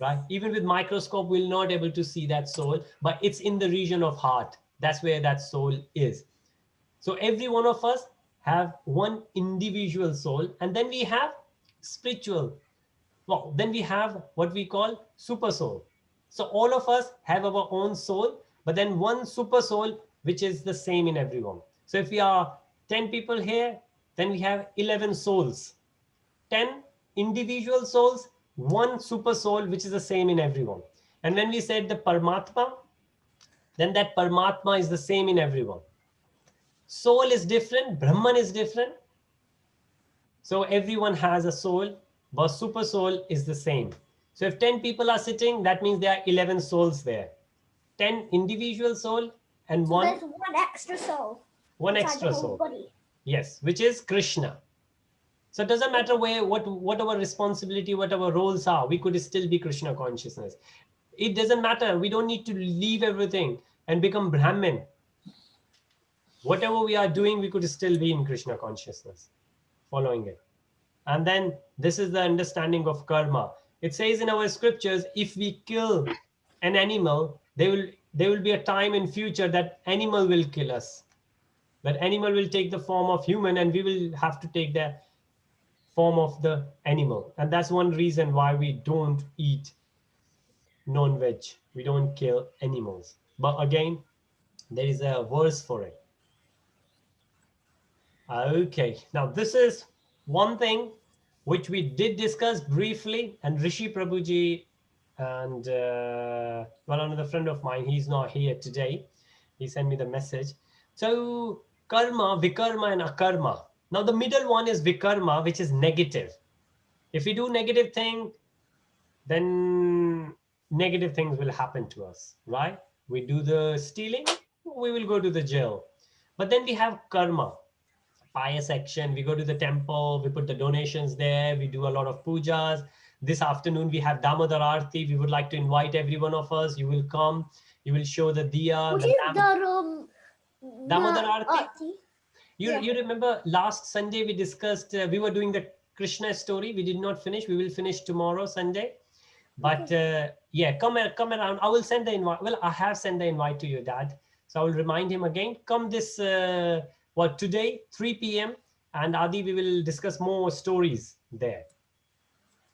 Right? Even with microscope, we'll not able to see that soul, but it's in the region of heart. That's where that soul is. So every one of us have one individual soul, and then we have spiritual. Well, then we have what we call super soul. So all of us have our own soul, but then one super soul, which is the same in everyone. So if we are 10 people here, then we have 11 souls. 10 individual souls, one super soul, which is the same in everyone. And when we said the Paramatma, then that Paramatma is the same in everyone. Soul is different, Brahman is different. So everyone has a soul, but super soul is the same. So if 10 people are sitting, that means there are 11 souls there. 10 individual soul and So one there's one extra soul. one inside extra the whole soul. body. Yes, which is Krishna. So it doesn't matter what our responsibility, what our roles are, we could still be Krishna consciousness. It doesn't matter. We don't need to leave everything and become Brahmin. Whatever we are doing, we could still be in Krishna consciousness, following it. And then this is the understanding of karma. It says in our scriptures, if we kill an animal, there will be a time in future that animal will kill us. That animal will take the form of human, and we will have to take the form of the animal. And that's one reason why we don't eat non-veg. We don't kill animals. But again, there is a verse for it. Okay, now this is one thing which we did discuss briefly, and Rishi Prabhuji and well, another friend of mine, he's not here today. He sent me the message. So karma, vikarma and akarma. Now the middle one is vikarma, which is negative. If we do negative thing, then negative things will happen to us, right? We do the stealing, we will go to the jail. But then we have karma, pious action. We go to the temple, we put the donations there, we do a lot of pujas. This afternoon we have Damodar Aarti. We would like to invite every one of us. You will come, you will show the diya. Which the is Damodar Aarti. You Yeah. remember last Sunday we discussed, we were doing the Krishna story. We did not finish. We will finish tomorrow, Sunday. But yeah, come around. I will send the invite. Well, I have sent the invite to your dad. So I will remind him again. Come this, today, 3 p.m. And Adi, we will discuss more stories there.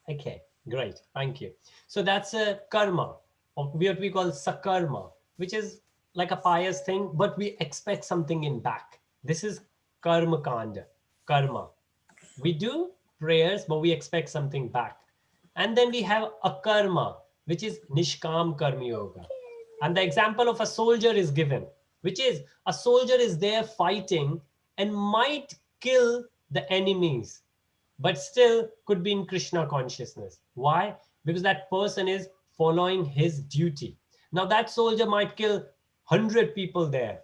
Okay, great. Thank you. So that's a karma, or what we call sakarma, which is like a pious thing, but we expect something in back. This is karma kanda, karma. We do prayers, but we expect something back. And then we have akarma, which is nishkam karma yoga. And the example of a soldier is given, which is a soldier is there fighting and might kill the enemies, but still could be in Krishna consciousness. Why? Because that person is following his duty. Now that soldier might kill 100 people there,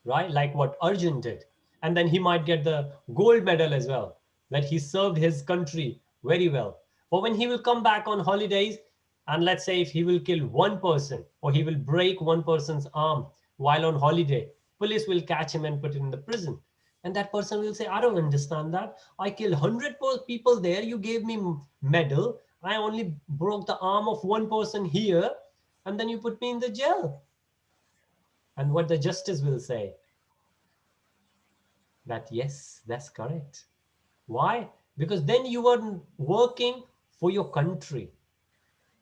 right? Like what Arjun did. And then he might get the gold medal as well, that he served his country very well. But when he will come back on holidays, and let's say if he will kill one person or he will break one person's arm while on holiday, police will catch him and put him in the prison. And that person will say, I don't understand that. I killed 100 people there. You gave me medal. I only broke the arm of one person here. And then you put me in the jail. And what the justice will say? That yes, that's correct. Why? Because then you are working for your country.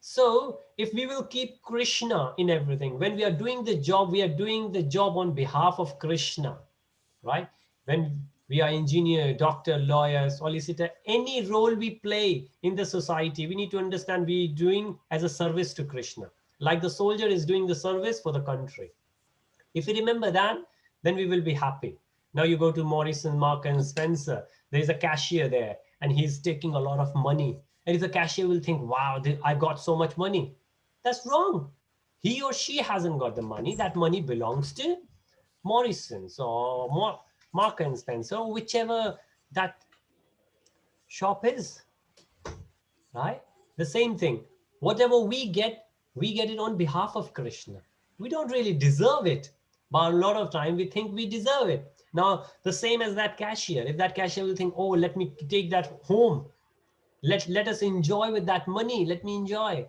So if we will keep Krishna in everything, when we are doing the job, we are doing the job on behalf of Krishna, right? When we are engineer, doctor, lawyer, solicitor, any role we play in the society, we need to understand we are doing as a service to Krishna. Like the soldier is doing the service for the country. If we remember that, then we will be happy. Now you go to Morrison, Mark and Spencer, there's a cashier there and he's taking a lot of money. And if the cashier will think, wow, I got so much money. That's wrong. He or she hasn't got the money. That money belongs to Morrison's or Mark and Spencer, or whichever that shop is, right? The same thing. Whatever we get it on behalf of Krishna. We don't really deserve it, but a lot of time we think we deserve it. Now, the same as that cashier. If that cashier will think, oh, let me take that home. Let us enjoy with that money. Let me enjoy.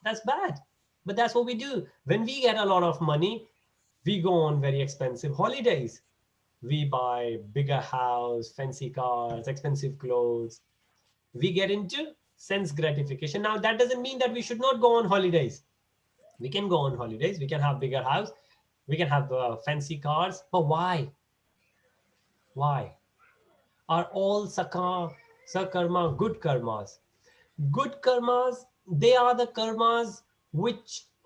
That's bad. But that's what we do. When we get a lot of money, we go on very expensive holidays. We buy bigger house, fancy cars, expensive clothes. We get into sense gratification. Now, that doesn't mean that we should not go on holidays. We can go on holidays. We can have bigger house. We can have fancy cars. But why? Why? Are all Sakarma, good karmas. Good karmas, they are the karmas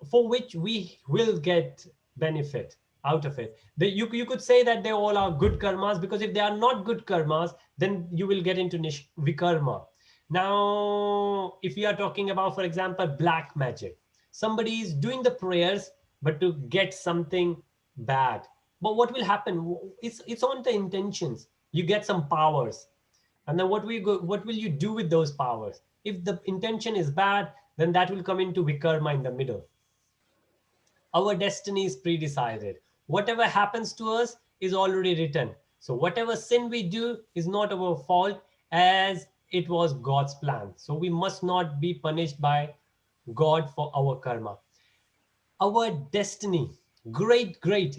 for which we will get benefit out of it. You could say that they all are good karmas, because if they are not good karmas, then you will get into vikarma. Now, if we are talking about, for example, black magic, somebody is doing the prayers, but to get something bad. But what will happen? It's on the intentions. You get some powers. And then what will you do with those powers? If the intention is bad, then that will come into vikarma in the middle. Our destiny is pre-decided. Whatever happens to us is already written. So whatever sin we do is not our fault, as it was God's plan. So we must not be punished by God for our karma. Our destiny, great.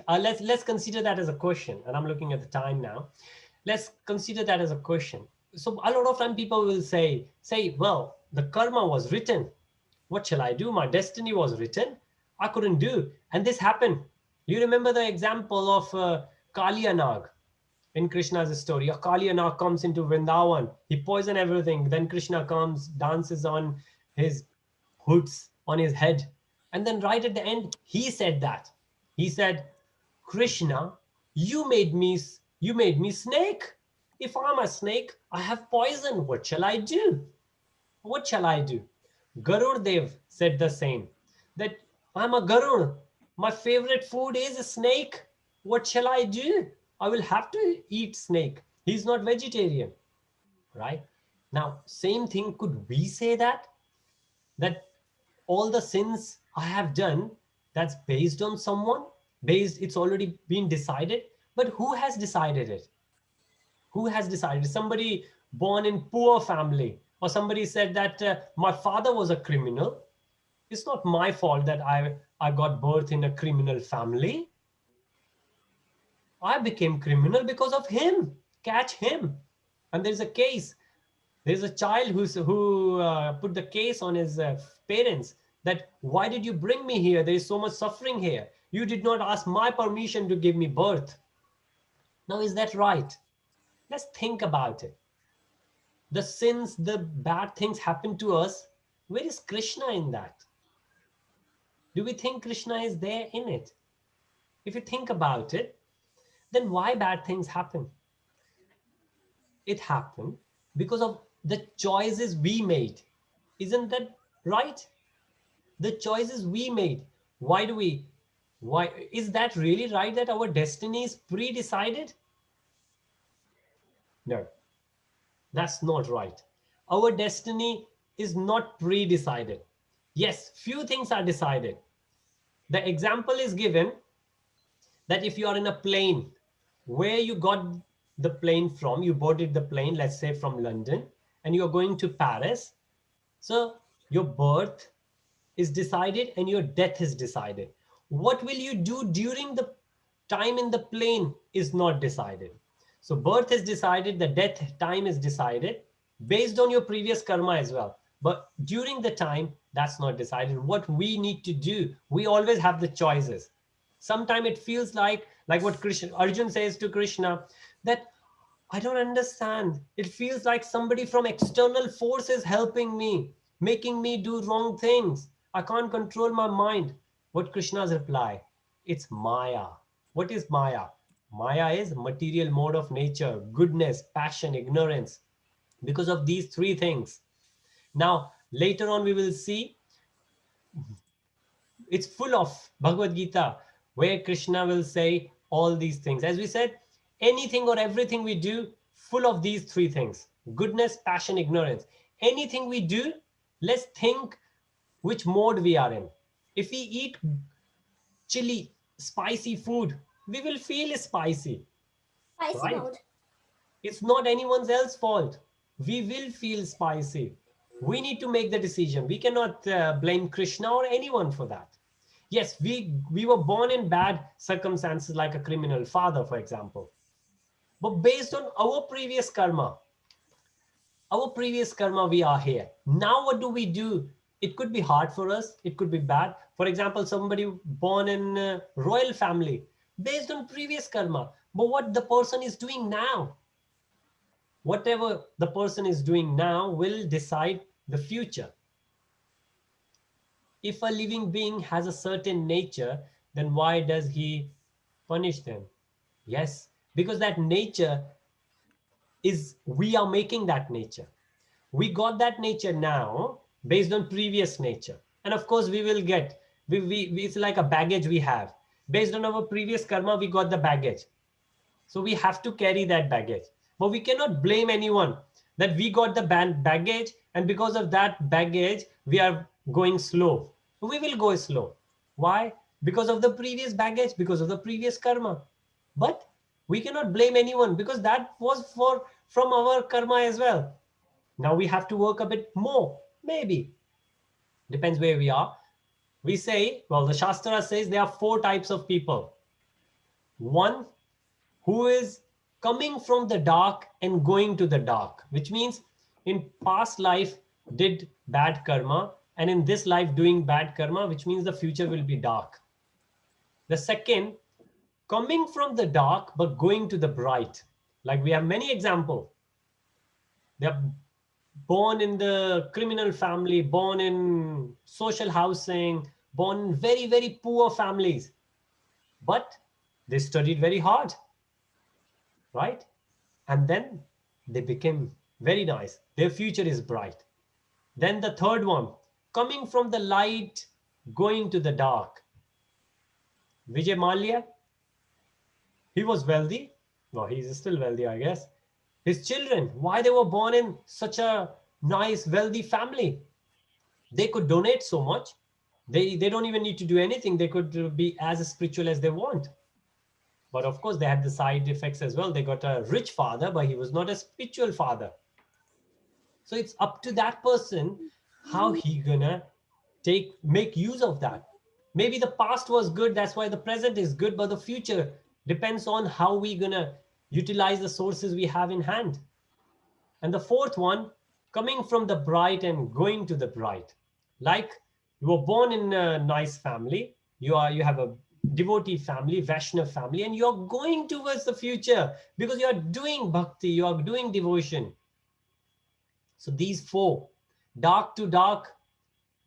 Let's consider that as a question. And I'm looking at the time now. Let's consider that as a question. So a lot of time people will say, well, the karma was written. What shall I do? My destiny was written. I couldn't do. And this happened. You remember the example of Kaliyanag in Krishna's story. A Kaliyanag comes into Vrindavan. He poisons everything. Then Krishna comes, dances on his hoods on his head. And then right at the end, he said that. He said, Krishna, you made me snake. If I'm a snake, I have poison. What shall I do? What shall I do? Garud Dev said the same, that I'm a Garud. My favorite food is a snake. What shall I do? I will have to eat snake. He's not vegetarian, right? Now, same thing, could we say that? That all the sins I have done, that's based on someone? It's already been decided. But who has decided it? Who has decided? Somebody born in poor family, or somebody said that my father was a criminal. It's not my fault that I got birth in a criminal family. I became criminal because of him. Catch him. And there's a case. There's a child who put the case on his parents, that why did you bring me here? There is so much suffering here. You did not ask my permission to give me birth. Now, is that right? Let's think about it. The sins, the bad things happen to us. Where is Krishna in that? Do we think Krishna is there in it? If you think about it, then why bad things happen? It happened because of the choices we made. Isn't that right? The choices we made. Why is that really right, that our destiny is pre-decided? No, that's not right. Our destiny is not pre-decided. Yes, few things are decided. The example is given that if you are in a plane, where you got the plane from, you boarded the plane, let's say from London, and you're going to Paris. So your birth is decided and your death is decided. What will you do during the time in the plane is not decided. So birth is decided, the death time is decided based on your previous karma as well. But during the time, that's not decided. What we need to do, we always have the choices. Sometimes it feels like what Arjun says to Krishna, that I don't understand. It feels like somebody from external force is helping me, making me do wrong things. I can't control my mind. What Krishna's reply? It's Maya. What is Maya? Maya is material mode of nature, goodness, passion, ignorance. Because of these three things. Now, later on, we will see it's full of Bhagavad Gītā, where Krishna will say all these things. As we said, anything or everything we do, full of these three things: goodness, passion, ignorance. Anything we do, let's think which mode we are in. If we eat chili, spicy food, we will feel spicy. Spicy right? Mode. It's not anyone's else's fault. We will feel spicy. We need to make the decision. We cannot blame Krishna or anyone for that. Yes, we were born in bad circumstances, like a criminal father, for example. But based on our previous karma, we are here. Now what do we do? It could be hard for us. It could be bad. For example, somebody born in a royal family, based on previous karma. But what the person is doing now, whatever the person is doing now will decide the future. If a living being has a certain nature, then why does he punish them? Yes, because that nature is, we are making that nature. We got that nature now based on previous nature. And of course, we will get, it's like a baggage we have. Based on our previous karma, we got the baggage. So we have to carry that baggage. But we cannot blame anyone that we got the baggage, and because of that baggage, we are going slow. We will go slow. Why? Because of the previous baggage, because of the previous karma. But we cannot blame anyone because that was from our karma as well. Now we have to work a bit more, maybe. Depends where we are. We say, well, the Shastra says there are 4 types of people. One who is coming from the dark and going to the dark, which means in past life did bad karma, and in this life doing bad karma, which means the future will be dark. The second, coming from the dark but going to the bright. Like we have many examples. They are born in the criminal family, born in social housing, born in very, very poor families. But they studied very hard, right? And then they became very nice. Their future is bright. Then the third one, coming from the light, going to the dark. Vijay Mallya, he was wealthy. Well, he's still wealthy, I guess. His children, why they were born in such a nice, wealthy family? They could donate so much. They don't even need to do anything. They could be as spiritual as they want. But of course, they had the side effects as well. They got a rich father, but he was not a spiritual father. So it's up to that person how he gonna make use of that. Maybe the past was good, that's why the present is good, but the future depends on how we gonna utilize the sources we have in hand. And the fourth one, coming from the bright and going to the bright. Like you were born in a nice family, you have a devotee family, Vaishnav family, and you're going towards the future because you are doing bhakti, you are doing devotion. So these 4, dark to dark,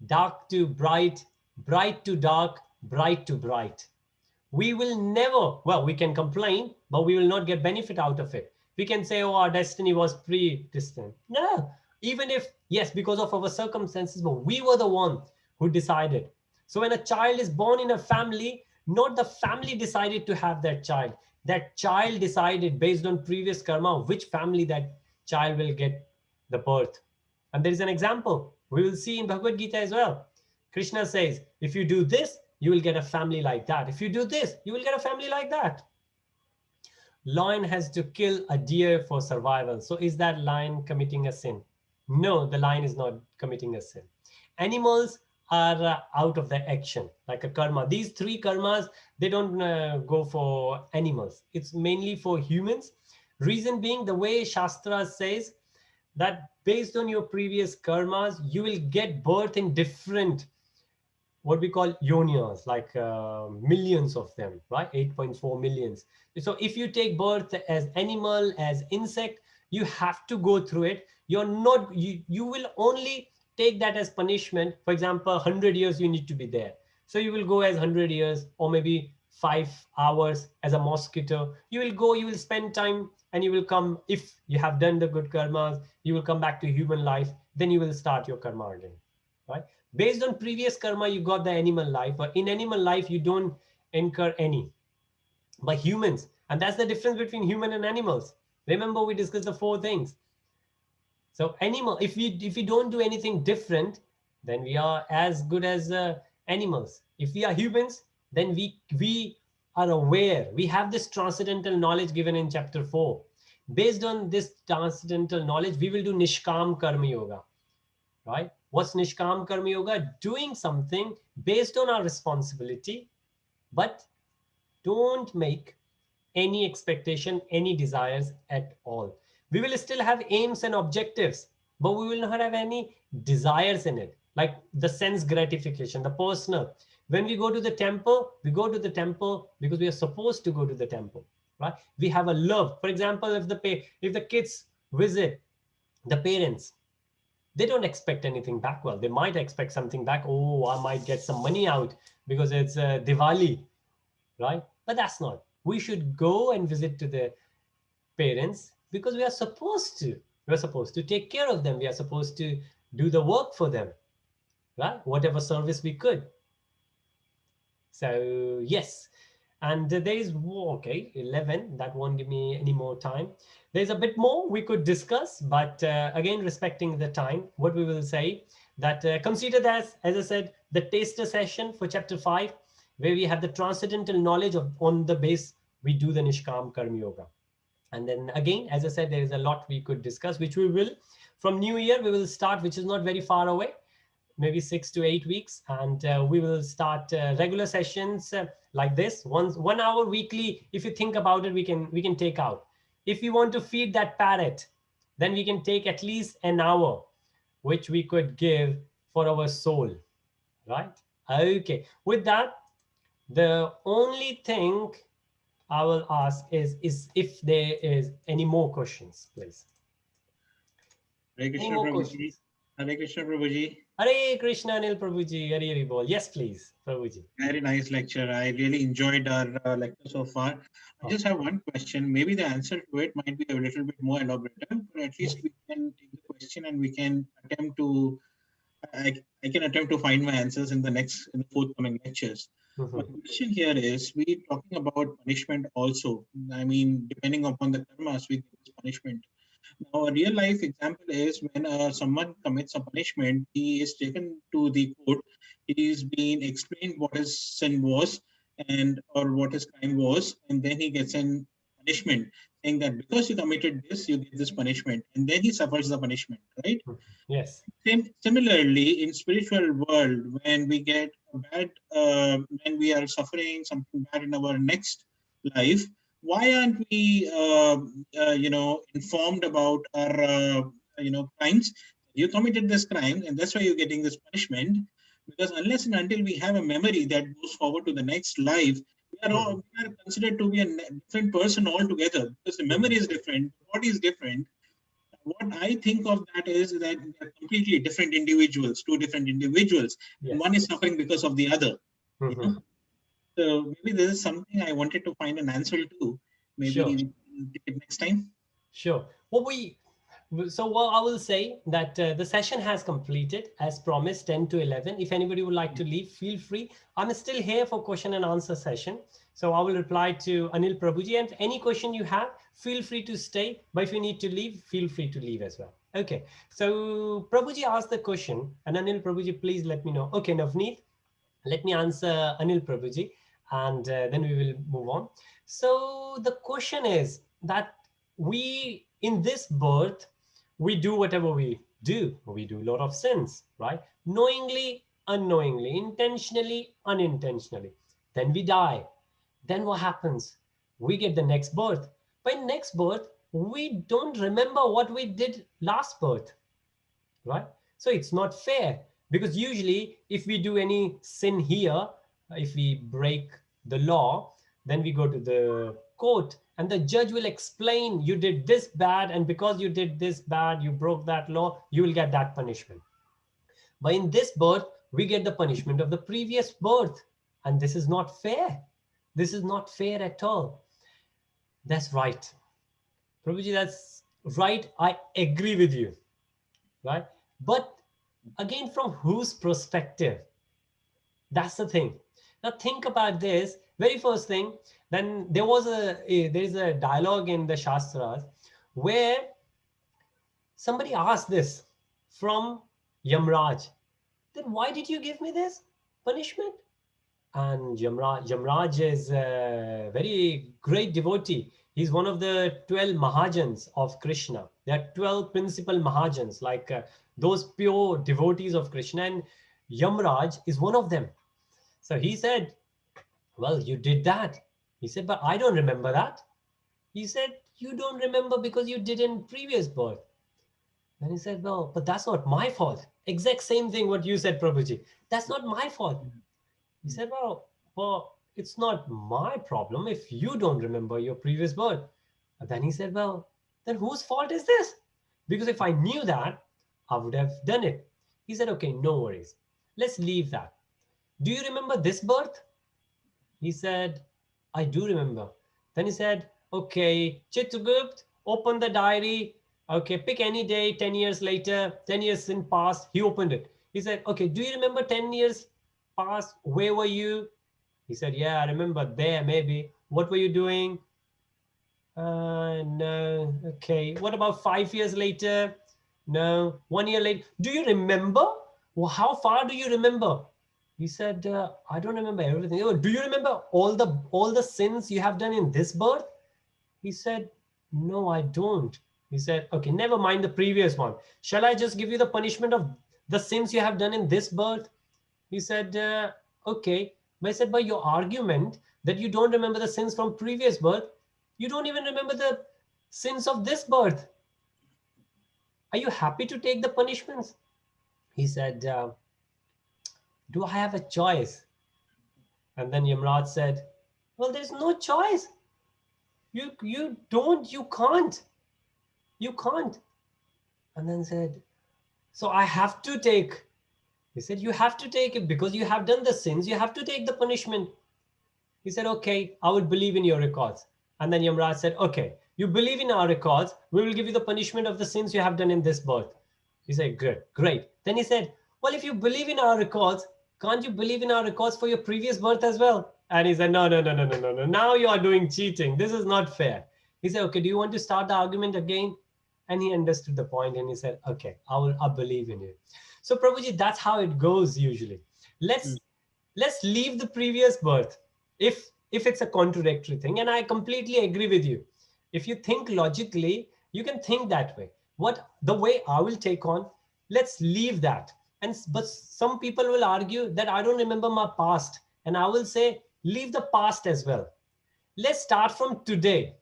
dark to bright, bright to dark, bright to bright. We will never, well, we can complain, but we will not get benefit out of it. We can say, oh, our destiny was predestined. No, even if, yes, because of our circumstances, but we were the one who decided. So when a child is born in a family, not the family decided to have that child. That child decided based on previous karma, which family that child will get the birth. And there is an example we will see in Bhagavad Gītā as well. Krishna says, if you do this, you will get a family like that. If you do this, you will get a family like that. Lion has to kill a deer for survival. So is that lion committing a sin? No, the lion is not committing a sin. Animals are out of the action, like a karma. These 3 karmas, they don't go for animals. It's mainly for humans. Reason being, the way Shastra says that based on your previous karmas, you will get birth in different, what we call yonias, like millions of them, right? 8.4 millions. So if you take birth as animal, as insect, you have to go through it. You're not, you will only take that as punishment. For example, 100 years you need to be there. So you will go as 100 years, or maybe 5 hours as a mosquito. You will go, you will spend time, and you will come. If you have done the good karmas, you will come back to human life. Then you will start your karma again, right? Based on previous karma, you got the animal life, but in animal life, you don't incur any. But humans, and that's the difference between human and animals. Remember, we discussed the 4 things. So animal, if we don't do anything different, then we are as good as animals. If we are humans, then we are aware. We have this transcendental knowledge given in chapter 4. Based on this transcendental knowledge, we will do Nishkam Karma Yoga, right? What's Nishkam Karma Yoga? Doing something based on our responsibility, but don't make any expectation, any desires at all. We will still have aims and objectives, but we will not have any desires in it, like the sense gratification, the personal. When we go to the temple, we go to the temple because we are supposed to go to the temple, right? We have a love. For example, if the kids visit the parents, they don't expect anything back. Well, they might expect something back. Oh, I might get some money out because it's Diwali, right? But that's not. We should go and visit to the parents because we are supposed to. We are supposed to take care of them. We are supposed to do the work for them, right? Whatever service we could. So yes, and there is, okay, 11, that won't give me any more time. There's a bit more we could discuss, but again, respecting the time, what we will say that consider that, as I said, the taster session for chapter 5, where we have the transcendental knowledge of, on the base, we do the Nishkam Karma Yoga. And then again, as I said, there is a lot we could discuss, which we will, from New Year, we will start, which is not very far away, maybe 6 to 8 weeks, and we will start regular sessions like this, 1 hour weekly. If you think about it, we can take out. If you want to feed that parrot, then we can take at least an hour, which we could give for our soul, right? Okay, with that, the only thing I will ask is if there is any more questions, please. Hare Any Krishna more Prabhuji. questions? Hare Krishna Prabhuji. Hare Krishna, Anil Prabhuji. Hare Hare Bol. Yes, please, Prabhuji. Very nice lecture. I really enjoyed our lecture so far. I just have one question. Maybe the answer to it might be a little bit more elaborative, but at least we can take the question and we can attempt to. I can attempt to find my answers in the forthcoming lectures. Mhm. My question here is: we're talking about punishment also. I mean, depending upon the karmas, we give this punishment. Now, a real life example is when someone commits a punishment, he is taken to the court, he is being explained what his sin was and or what his crime was, and then he gets an punishment, saying that because you committed this, you get this punishment, and then he suffers the punishment, right? Yes. Similarly, in spiritual world, when we get a bad, when we are suffering something bad in our next life, why aren't we, informed about our, crimes? You committed this crime, and that's why you're getting this punishment. Because unless and until we have a memory that goes forward to the next life, we are considered to be a different person altogether. Because the memory is different, the body is different. What I think of that is that they're completely different individuals, two different individuals. Yes. And one is suffering because of the other. You know? Mhm. So maybe this is something I wanted to find an answer to. Maybe Sure. we can take it next time. Sure. So what I will say that the session has completed as promised, 10 to 11. If anybody would like to leave, feel free. I'm still here for question and answer session. So I will reply to Anil Prabhuji, and any question you have, feel free to stay. But if you need to leave, feel free to leave as well. Okay. So Prabhuji asked the question, and Anil Prabhuji, please let me know. Okay, Navneet, let me answer Anil Prabhuji, and then we will move on. So the question is that we, in this birth, we do whatever we do. We do a lot of sins, right? Knowingly, unknowingly, intentionally, unintentionally. Then we die. Then what happens? We get the next birth. By next birth, we don't remember what we did last birth, right? So it's not fair, because usually if we do any sin here, if we break the law, then we go to the court and the judge will explain you did this bad, and because you did this bad, you broke that law, you will get that punishment. But in this birth, we get the punishment of the previous birth, and this is not fair. This is not fair at all. That's right, Prabhuji, that's right. I agree with you, right? But again, from whose perspective? That's the thing. Now think about this. Very first thing, then there is a dialogue in the Shastras where somebody asked this from Yamraj. Then why did you give me this punishment? And Yamraj is a very great devotee. He's one of the 12 Mahajans of Krishna. There are 12 principal Mahajans, like those pure devotees of Krishna, and Yamraj is one of them. So he said, well, you did that. He said, but I don't remember that. He said, you don't remember because you did in previous birth. Then he said, well, but that's not my fault. Exact same thing what you said, Prabhuji. That's not my fault. He said, well, it's not my problem if you don't remember your previous birth. And then he said, well, then whose fault is this? Because if I knew that, I would have done it. He said, okay, no worries. Let's leave that. Do you remember this birth? He said, I do remember. Then he said, okay, Chitragupt, open the diary. Okay, pick any day, 10 years later, 10 years in past. He opened it. He said, okay, do you remember 10 years past? Where were you? He said, yeah, I remember there, maybe. What were you doing? No. Okay. What about 5 years later? No. 1 year later. Do you remember? Well, how far do you remember? He said, I don't remember everything. Oh, do you remember all the sins you have done in this birth? He said, no, I don't. He said, okay, never mind the previous one. Shall I just give you the punishment of the sins you have done in this birth? He said, okay. But I said, by your argument that you don't remember the sins from previous birth, you don't even remember the sins of this birth. Are you happy to take the punishments? He said, do I have a choice? And then Yamraj said, well, there's no choice. You can't. You can't. And then said, so I have to take. He said, you have to take it because you have done the sins. You have to take the punishment. He said, okay, I will believe in your records. And then Yamraj said, okay, you believe in our records. We will give you the punishment of the sins you have done in this birth. He said, good, great. Then he said, well, if you believe in our records, can't you believe in our records for your previous birth as well? And he said, no. Now you are doing cheating. This is not fair. He said, okay, do you want to start the argument again? And he understood the point and he said, okay, I believe in you. So Prabhuji, that's how it goes usually. Let's leave the previous birth if it's a contradictory thing. And I completely agree with you. If you think logically, you can think that way. The way I will take on, let's leave that. But some people will argue that I don't remember my past. And I will say, leave the past as well. Let's start from today.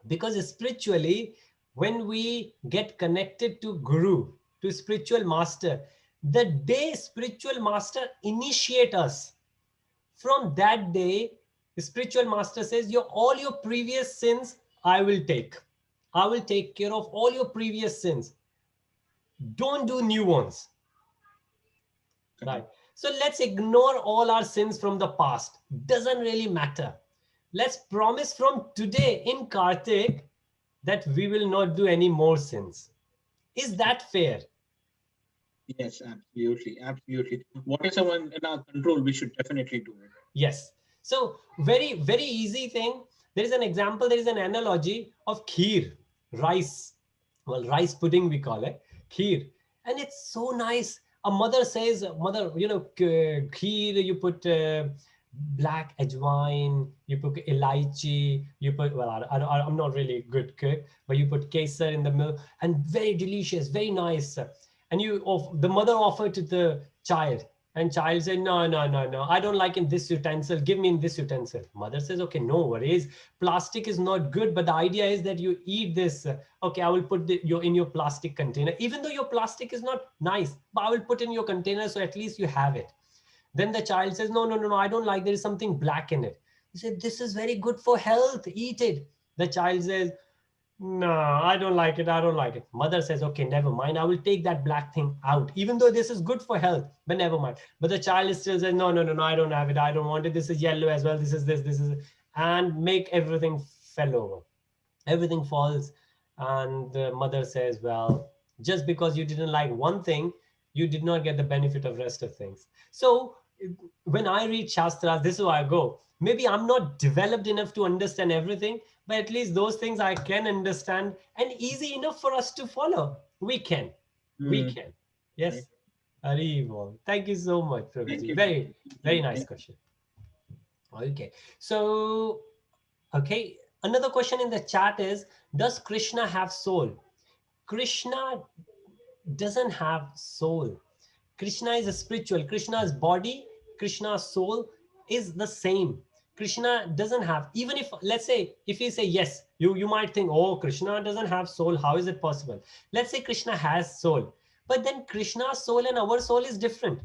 Because spiritually, when we get connected to Guru, to spiritual master, the day spiritual master initiate us, from that day, the spiritual master says, all your previous sins, I will take. I will take care of all your previous sins. Don't do new ones. Right. So let's ignore all our sins from the past. Doesn't really matter. Let's promise from today in Kartik that we will not do any more sins. Is that fair? Yes, absolutely. What is in our control, we should definitely do it. Yes. So very, very easy thing. There is an example, there is an analogy of kheer, rice. Well, rice pudding we call it, kheer. And it's so nice. A mother says, kheer, you put black ajwain, you put elaichi, you put, well, I'm not really a good cook, but you put kesar in the milk, and very delicious, very nice. And the mother offered to the child, and child said, no, I don't like in this utensil, give me in this utensil. Mother says, okay, no worries, plastic is not good, but the idea is that you eat this. Okay, I will put in your plastic container, even though your plastic is not nice, but I will put in your container so at least you have it. Then the child says, no, I don't like, there is something black in it. He said, this is very good for health, eat it. The child says, no, I don't like it. Mother says, okay, never mind. I will take that black thing out, even though this is good for health, but never mind. But the child still says, no, I don't have it. I don't want it. This is yellow as well. This is, and make everything fell over. Everything falls. And the mother says, well, just because you didn't like one thing, you did not get the benefit of rest of things. So when I read Shastras, this is where I go. Maybe I'm not developed enough to understand everything, but at least those things I can understand and easy enough for us to follow. We can. Yes. Haribol. Thank you so much, Prabhuji. Very, very nice question. Okay. So, okay. Another question in the chat is, does Krishna have soul? Krishna doesn't have soul. Krishna is a spiritual. Krishna's body, Krishna's soul is the same. Krishna doesn't have, even if, let's say, if you say yes, you might think, oh, Krishna doesn't have soul. How is it possible? Let's say Krishna has soul, but then Krishna's soul and our soul is different.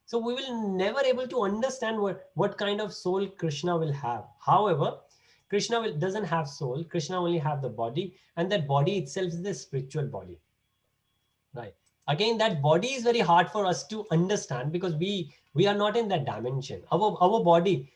So we will never able to understand what kind of soul Krishna will have. However, Krishna doesn't have soul. Krishna only have the body, and that body itself is the spiritual body. Right. Again, that body is very hard for us to understand because we are not in that dimension. Our body,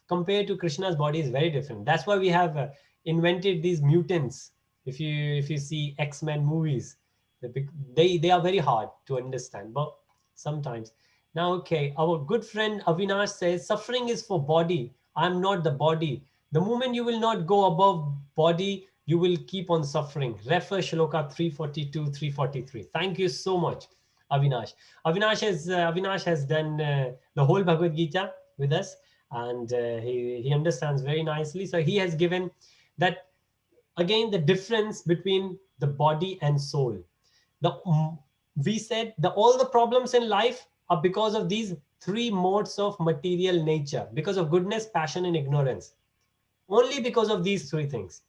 compared to Krishna's body, is very different. That's why we have invented these mutants. If you see X-Men movies, they are very hard to understand. But sometimes now, okay, our good friend Avinash says suffering is for body. I'm not the body. The moment you will not go above body, you will keep on suffering. Refer Shloka 342, 343. Thank you so much, Avinash. Avinash has done the whole Bhagavad Gita with us, and he understands very nicely. So he has given that again the difference between the body and soul. The we said the all the problems in life are because of these three modes of material nature, because of goodness, passion, and ignorance. Only because of these three things.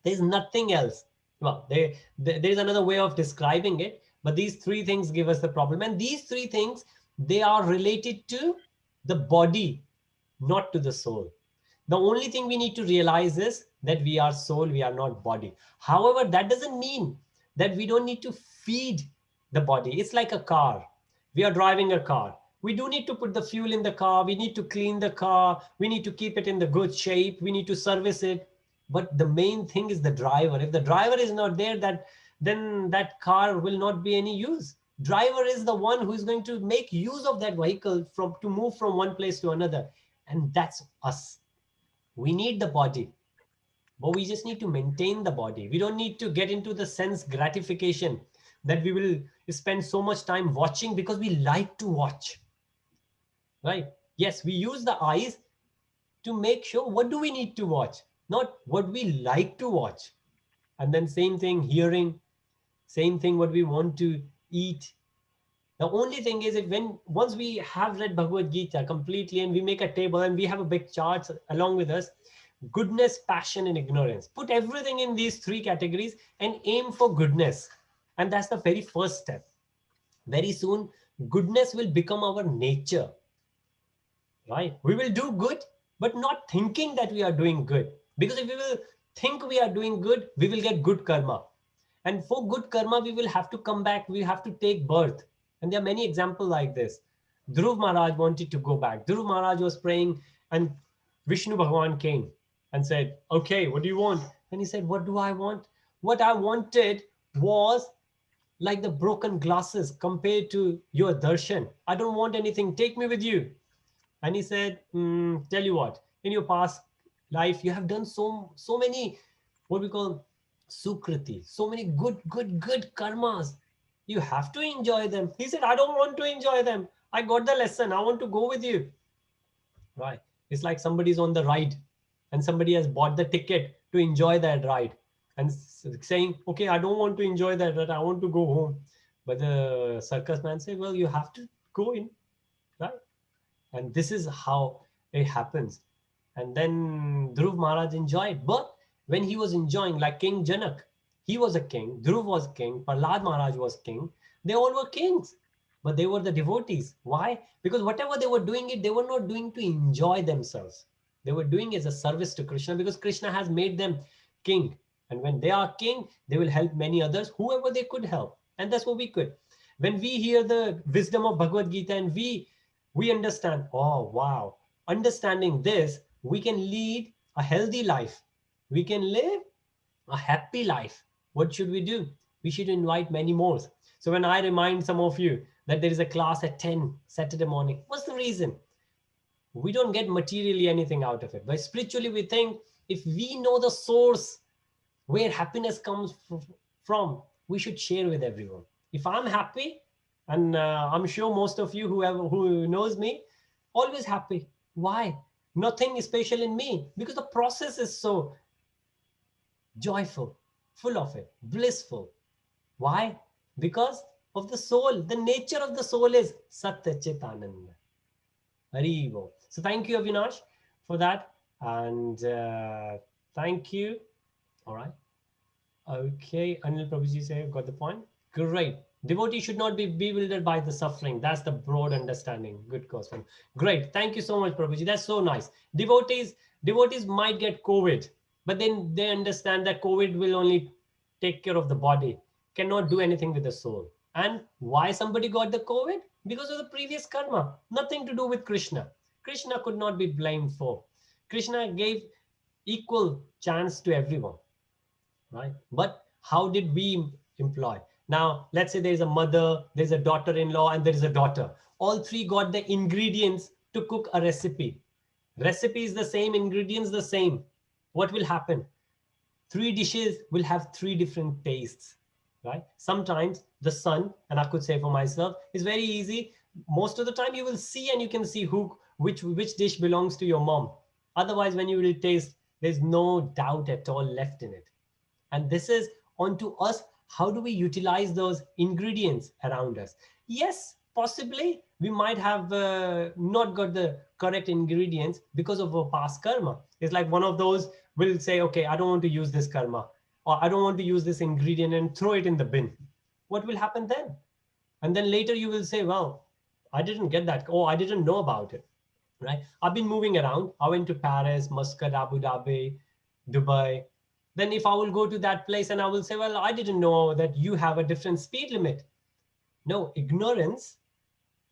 There's nothing else. Well, there is another way of describing it, but these three things give us the problem. And these three things, they are related to the body, not to the soul. The only thing we need to realize is that we are soul, we are not body. However, that doesn't mean that we don't need to feed the body. It's like a car. We are driving a car. We do need to put the fuel in the car. We need to clean the car. We need to keep it in the good shape. We need to service it. But the main thing is the driver. If the driver is not there, then that car will not be any use. Driver is the one who is going to make use of that vehicle to move from one place to another. And that's us. We need the body, but we just need to maintain the body. We don't need to get into the sense gratification that we will spend so much time watching because we like to watch, right? Yes, we use the eyes to make sure what do we need to watch, not what we like to watch. And then same thing, hearing, same thing, what we want to eat. The only thing is that once we have read Bhagavad Gita completely and we make a table and we have a big chart along with us, goodness, passion, and ignorance. Put everything in these three categories and aim for goodness. And that's the very first step. Very soon, goodness will become our nature, right? We will do good, but not thinking that we are doing good. Because if we will think we are doing good, we will get good karma. And for good karma, we will have to come back. We have to take birth. And there are many examples like this. Dhruv Maharaj wanted to go back. Dhruv Maharaj was praying and Vishnu Bhagavan came and said, okay, what do you want? And he said, what do I want? What I wanted was like the broken glasses compared to your darshan. I don't want anything. Take me with you. And he said, tell you what, in your past life, you have done so many, what we call sukriti, so many good karmas. You have to enjoy them. He said, I don't want to enjoy them. I got the lesson. I want to go with you. Right. It's like somebody's on the ride and somebody has bought the ticket to enjoy that ride and saying, okay, I don't want to enjoy that ride. I want to go home. But the circus man said, well, you have to go in, right? And this is how it happens. And then Dhruv Maharaj enjoyed. But when he was enjoying, like King Janak, he was a king, Dhruv was king, Prahlad Maharaj was king. They all were kings, but they were the devotees. Why? Because whatever they were doing they were not doing to enjoy themselves. They were doing as a service to Krishna because Krishna has made them king. And when they are king, they will help many others, whoever they could help. And that's what we could. When we hear the wisdom of Bhagavad Gita and we understand, oh, wow, understanding this, we can lead a healthy life. We can live a happy life. What should we do? We should invite many more. So when I remind some of you that there is a class at 10 Saturday morning, what's the reason? We don't get materially anything out of it. But spiritually, we think if we know the source where happiness comes from, we should share with everyone. If I'm happy, and I'm sure most of you who knows me, always happy. Why? Nothing special in me, because the process is so joyful, full of it, blissful. Why? Because of the soul. The nature of the soul is Satya Chitananda. Haribo. So thank you, Avinash, for that. And thank you. All right. Okay. Anil Prabhuji said, got the point. Great. Devotee should not be bewildered by the suffering. That's the broad understanding. Good question. Great. Thank you so much, Prabhuji. That's so nice. Devotees might get COVID, but then they understand that COVID will only take care of the body. cannot do anything with the soul. And why somebody got the COVID? Because of the previous karma. Nothing to do with Krishna. Krishna could not be blamed for. Krishna gave equal chance to everyone, right? But how did we employ? Now, let's say there's a mother, there's a daughter-in-law, and there is a daughter. All three got the ingredients to cook a recipe. Recipe is the same, ingredients the same. What will happen? Three dishes will have three different tastes, right? Sometimes the son, and I could say for myself, is very easy. Most of the time you will see and you can see which dish belongs to your mom. Otherwise, when you will taste, there's no doubt at all left in it. And this is onto us. How do we utilize those ingredients around us? Yes, possibly we might have not got the correct ingredients because of our past karma. It's like one of those will say, okay, I don't want to use this karma, or I don't want to use this ingredient, and throw it in the bin. What will happen then? And then later you will say, well, I didn't get that. Oh, I didn't know about it, right? I've been moving around. I went to Paris, Muscat, Abu Dhabi, Dubai. Then if I will go to that place and I will say, well, I didn't know that you have a different speed limit. No, ignorance,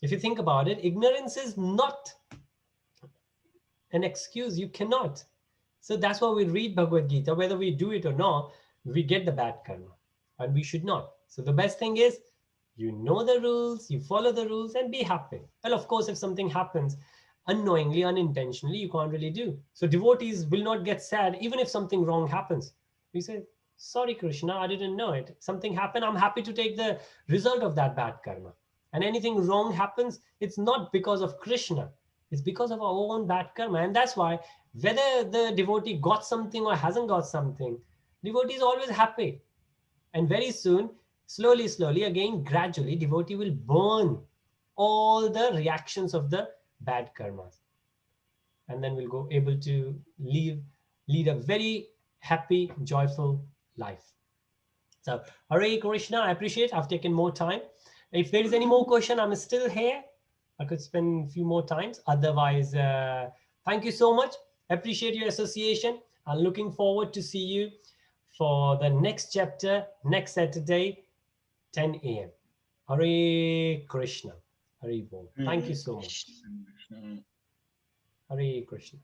if you think about it, ignorance is not an excuse. You cannot. So that's why we read Bhagavad Gītā. Whether we do it or not, we get the bad karma, and we should not. So the best thing is, you know the rules, you follow the rules, and be happy. Well, of course, if something happens unknowingly, unintentionally, you can't really do. So devotees will not get sad even if something wrong happens. We say, sorry, Krishna, I didn't know it. Something happened. I'm happy to take the result of that bad karma. And anything wrong happens, it's not because of Krishna. It's because of our own bad karma. And that's why whether the devotee got something or hasn't got something, devotee is always happy. And very soon, slowly, again, gradually, devotee will burn all the reactions of the bad karmas. And then we'll go able to lead a very happy, joyful life. So, Hare Krishna, I appreciate I've taken more time. If there is any more question, I'm still here. I could spend a few more times. Otherwise, thank you so much. Appreciate your association. I'm looking forward to see you for the next chapter next Saturday, 10 a.m. Hare Krishna. Hare Bol. Thank you so much. Hare Krishna.